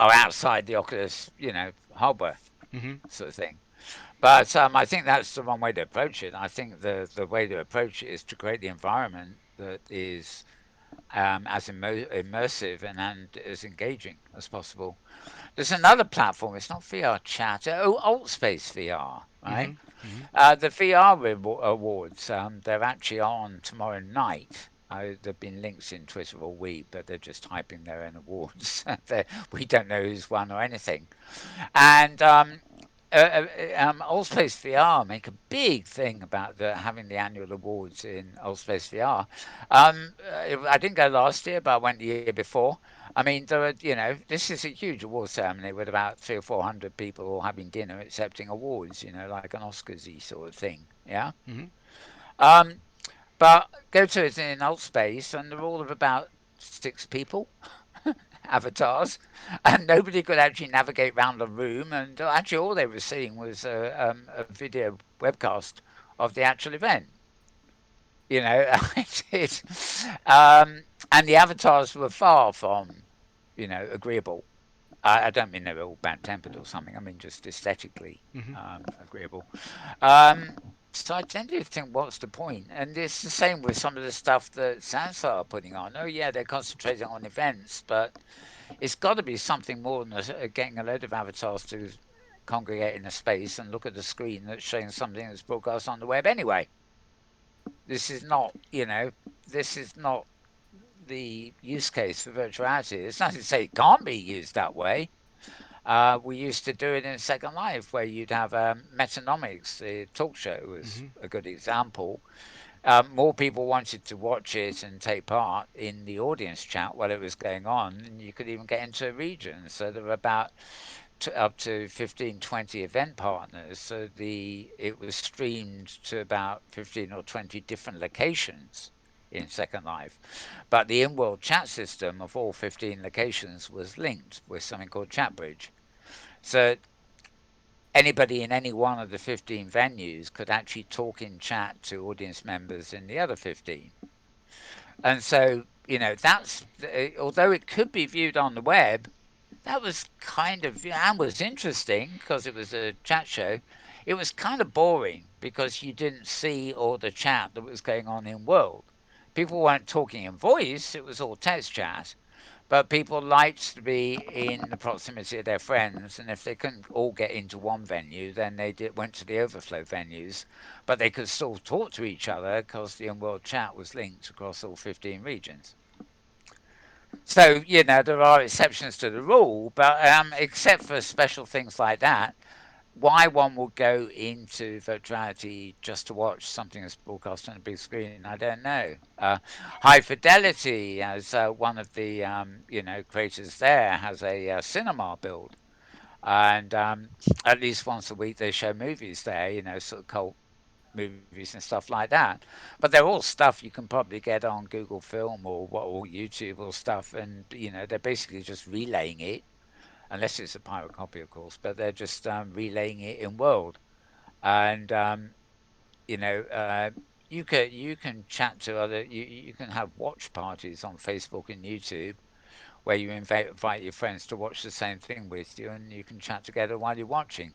are outside the Oculus, you know, hardware Mhm. sort of thing. But I think that's the wrong way to approach it. I think the way to approach it is to create the environment that is as immersive and as engaging as possible. There's another platform. It's not VR chat. Oh, AltSpace VR, right? Mhm. Mhm. The VR awards. They're actually on tomorrow night. There've been links in Twitter all week, but they're just hyping their own awards. We don't know who's won or anything. And Allspace VR make a big thing about having the annual awards in Allspace VR. I didn't go last year, but I went the year before. I mean, there are, you know, this is a huge award ceremony with about 300 or 400 people all having dinner accepting awards, you know, like an Oscarsy sort of thing. Yeah. Mhm. Um, but go to it in Allspace, and they're all of about 6 people avatars, and nobody could actually navigate around the room. And actually, all they were seeing was a video webcast of the actual event. You know, and the avatars were far from, you know, agreeable. I don't mean they were all bad tempered or something. I mean just aesthetically Mhm. agreeable. Um, so I tend to think, what's the point? And it's the same with some of the stuff that Sansa are putting on. Oh yeah, they're concentrating on events, but it's got to be something more than getting a load of avatars to congregate in a space and look at the screen that's showing something that's broadcast on the web anyway. This is not, you know, this is not the use case for virtuality. It's not to say it can't be used that way. We used to do it in Second Life, where you'd have Metanomics, the talk show, was Mhm. a good example. More people wanted to watch it and take part in the audience chat while it was going on, and you could even get into a region. So there were about up to 15, 20 event partners. So it was streamed to about 15 or 20 different locations in Second Life. But the in-world chat system of all 15 locations was linked with something called ChatBridge. So anybody in any one of the 15 venues could actually talk in chat to audience members in the other 15. And so, you know, although it could be viewed on the web, that was kind of, yeah, and was interesting because it was a chat show. It was kind of boring because you didn't see all the chat that was going on in world. People weren't talking in voice, it was all text chat. But people liked to be in the proximity of their friends, and if they couldn't all get into one venue, then went to the overflow venues. But they could still talk to each other because the in-world chat was linked across all 15 regions. So, you know, there are exceptions to the rule, but except for special things like that, why one would go into virtuality just to watch something that's broadcast on a big screen, I don't know. High Fidelity, as one of the you know creators there, has a cinema build, and at least once a week they show movies there, you know, sort of cult movies and stuff like that. But they're all stuff you can probably get on Google Film or YouTube or stuff, and you know they're basically just relaying it, unless it's a pirate copy, of course. But they're just relaying it in world, and you know. you can chat to other you can have watch parties on Facebook and YouTube where you invite your friends to watch the same thing with you, and you can chat together while you're watching.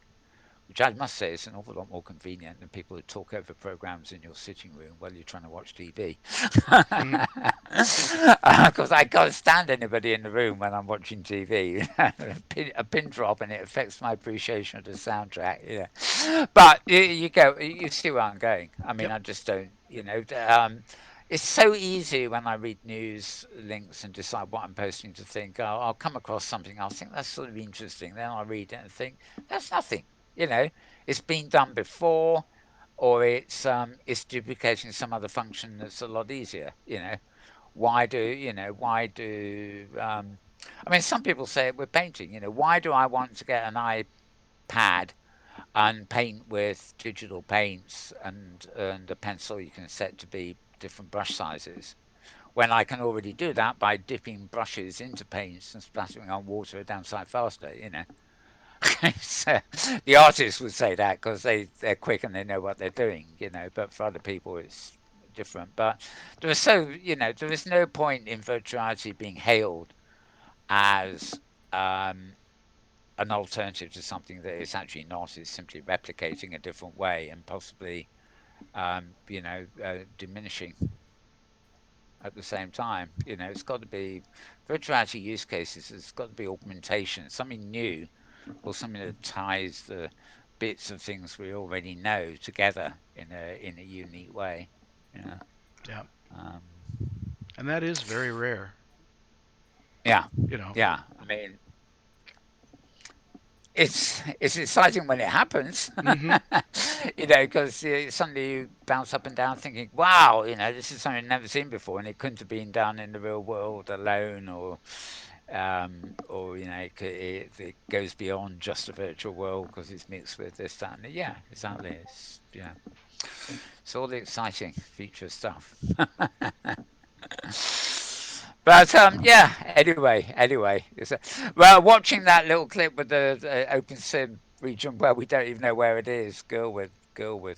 Which I must say is an awful lot more convenient than people who talk over programs in your sitting room while you're trying to watch TV. Mhm. Because I can't stand anybody in the room when I'm watching TV. A pin drop and it affects my appreciation of the soundtrack. But you see where I'm going. I mean, Yep. I just don't. It's so easy when I read news links and decide what I'm posting to think, oh, I'll come across something, I'll think that's sort of interesting. Then I'll read it and think, that's nothing. You know, it's been done before, or it's duplicating some other function that's a lot easier. I mean, some people say it with painting. Why do I want to get an iPad and paint with digital paints and a pencil you can set to be different brush sizes when I can already do that by dipping brushes into paints and splattering on water a damn sight faster. So the artists would say that because they're quick and they know what they're doing. But for other people, it's different. But there is no point in virtuality being hailed as um, an alternative to something that it's actually not. It's simply replicating a different way and possibly, diminishing at the same time. It's got to be virtuality use cases. It's got to be augmentation, something new or something that ties the bits of things we already know together in a unique way. Yeah. Yeah. Um, And that is very rare, yeah. you know. Yeah. I mean, it's exciting when it happens, Mhm. because suddenly you bounce up and down thinking, "Wow, this is something I've never seen before," and it couldn't have been done in the real world alone, or it goes beyond just a virtual world because it's mixed with this, that, and yeah, exactly. It's all the exciting future stuff. But yeah. Anyway, well, watching that little clip with the open sim region where we don't even know where it is, girl with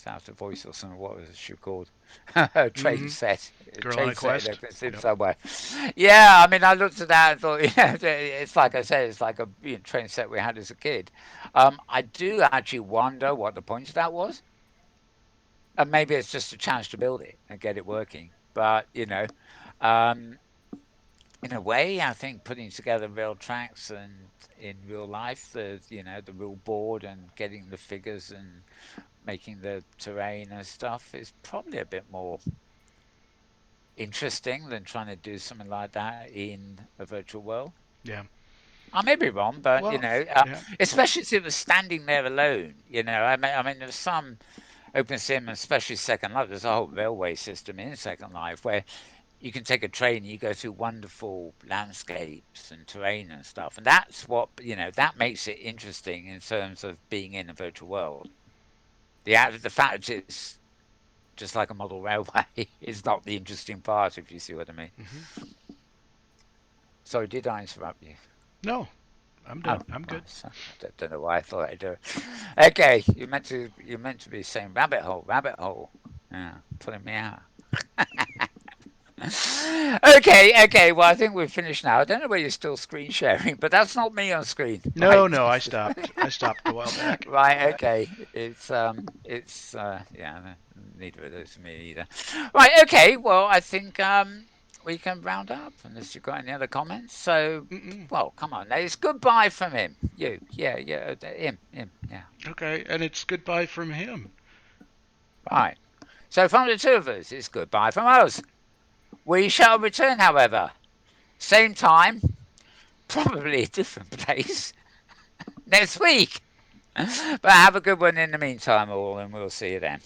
out of voice or something. What was she called? Her train Mhm. set, Girl on train a set in quest. open sim Yep. somewhere. Yeah, I mean, I looked at that and thought, yeah, it's like I said, it's like a train set we had as a kid. I do actually wonder what the point of that was, and maybe it's just a chance to build it and get it working. But um, in a way, I think putting together real tracks and in real life, the real board and getting the figures and making the terrain and stuff is probably a bit more interesting than trying to do something like that in a virtual world. Yeah. I may be wrong, but Well, yeah. especially if it was standing there alone. I mean, there's some open sim, especially Second Life. There's a whole railway system in Second Life where you can take a train and you go through wonderful landscapes and terrain and stuff. And that's that makes it interesting in terms of being in a virtual world. The fact it's just like a model railway is not the interesting part, if you see what I mean. Mhm. Sorry, did I interrupt you? No, I'm Oh, done. I'm well, good. I don't know why I thought I'd do it. Okay, you meant to be saying rabbit hole, rabbit hole. Yeah, pulling me out. Okay. Well, I think we're finished now. I don't know where you're still screen sharing, but that's not me on screen, No, right? no, I stopped. I stopped a while back. Right. Okay. It's yeah. Neither of those for me either. Right. Okay. Well, I think we can round up unless you've got any other comments. So, Mm-mm. well, come on. It's goodbye from him. You. Yeah. Him. Yeah. Okay, and it's goodbye from him. Right. So from the two of us, it's goodbye from us. We shall return, however, same time, probably a different place next week. But have a good one in the meantime, all, and we'll see you then.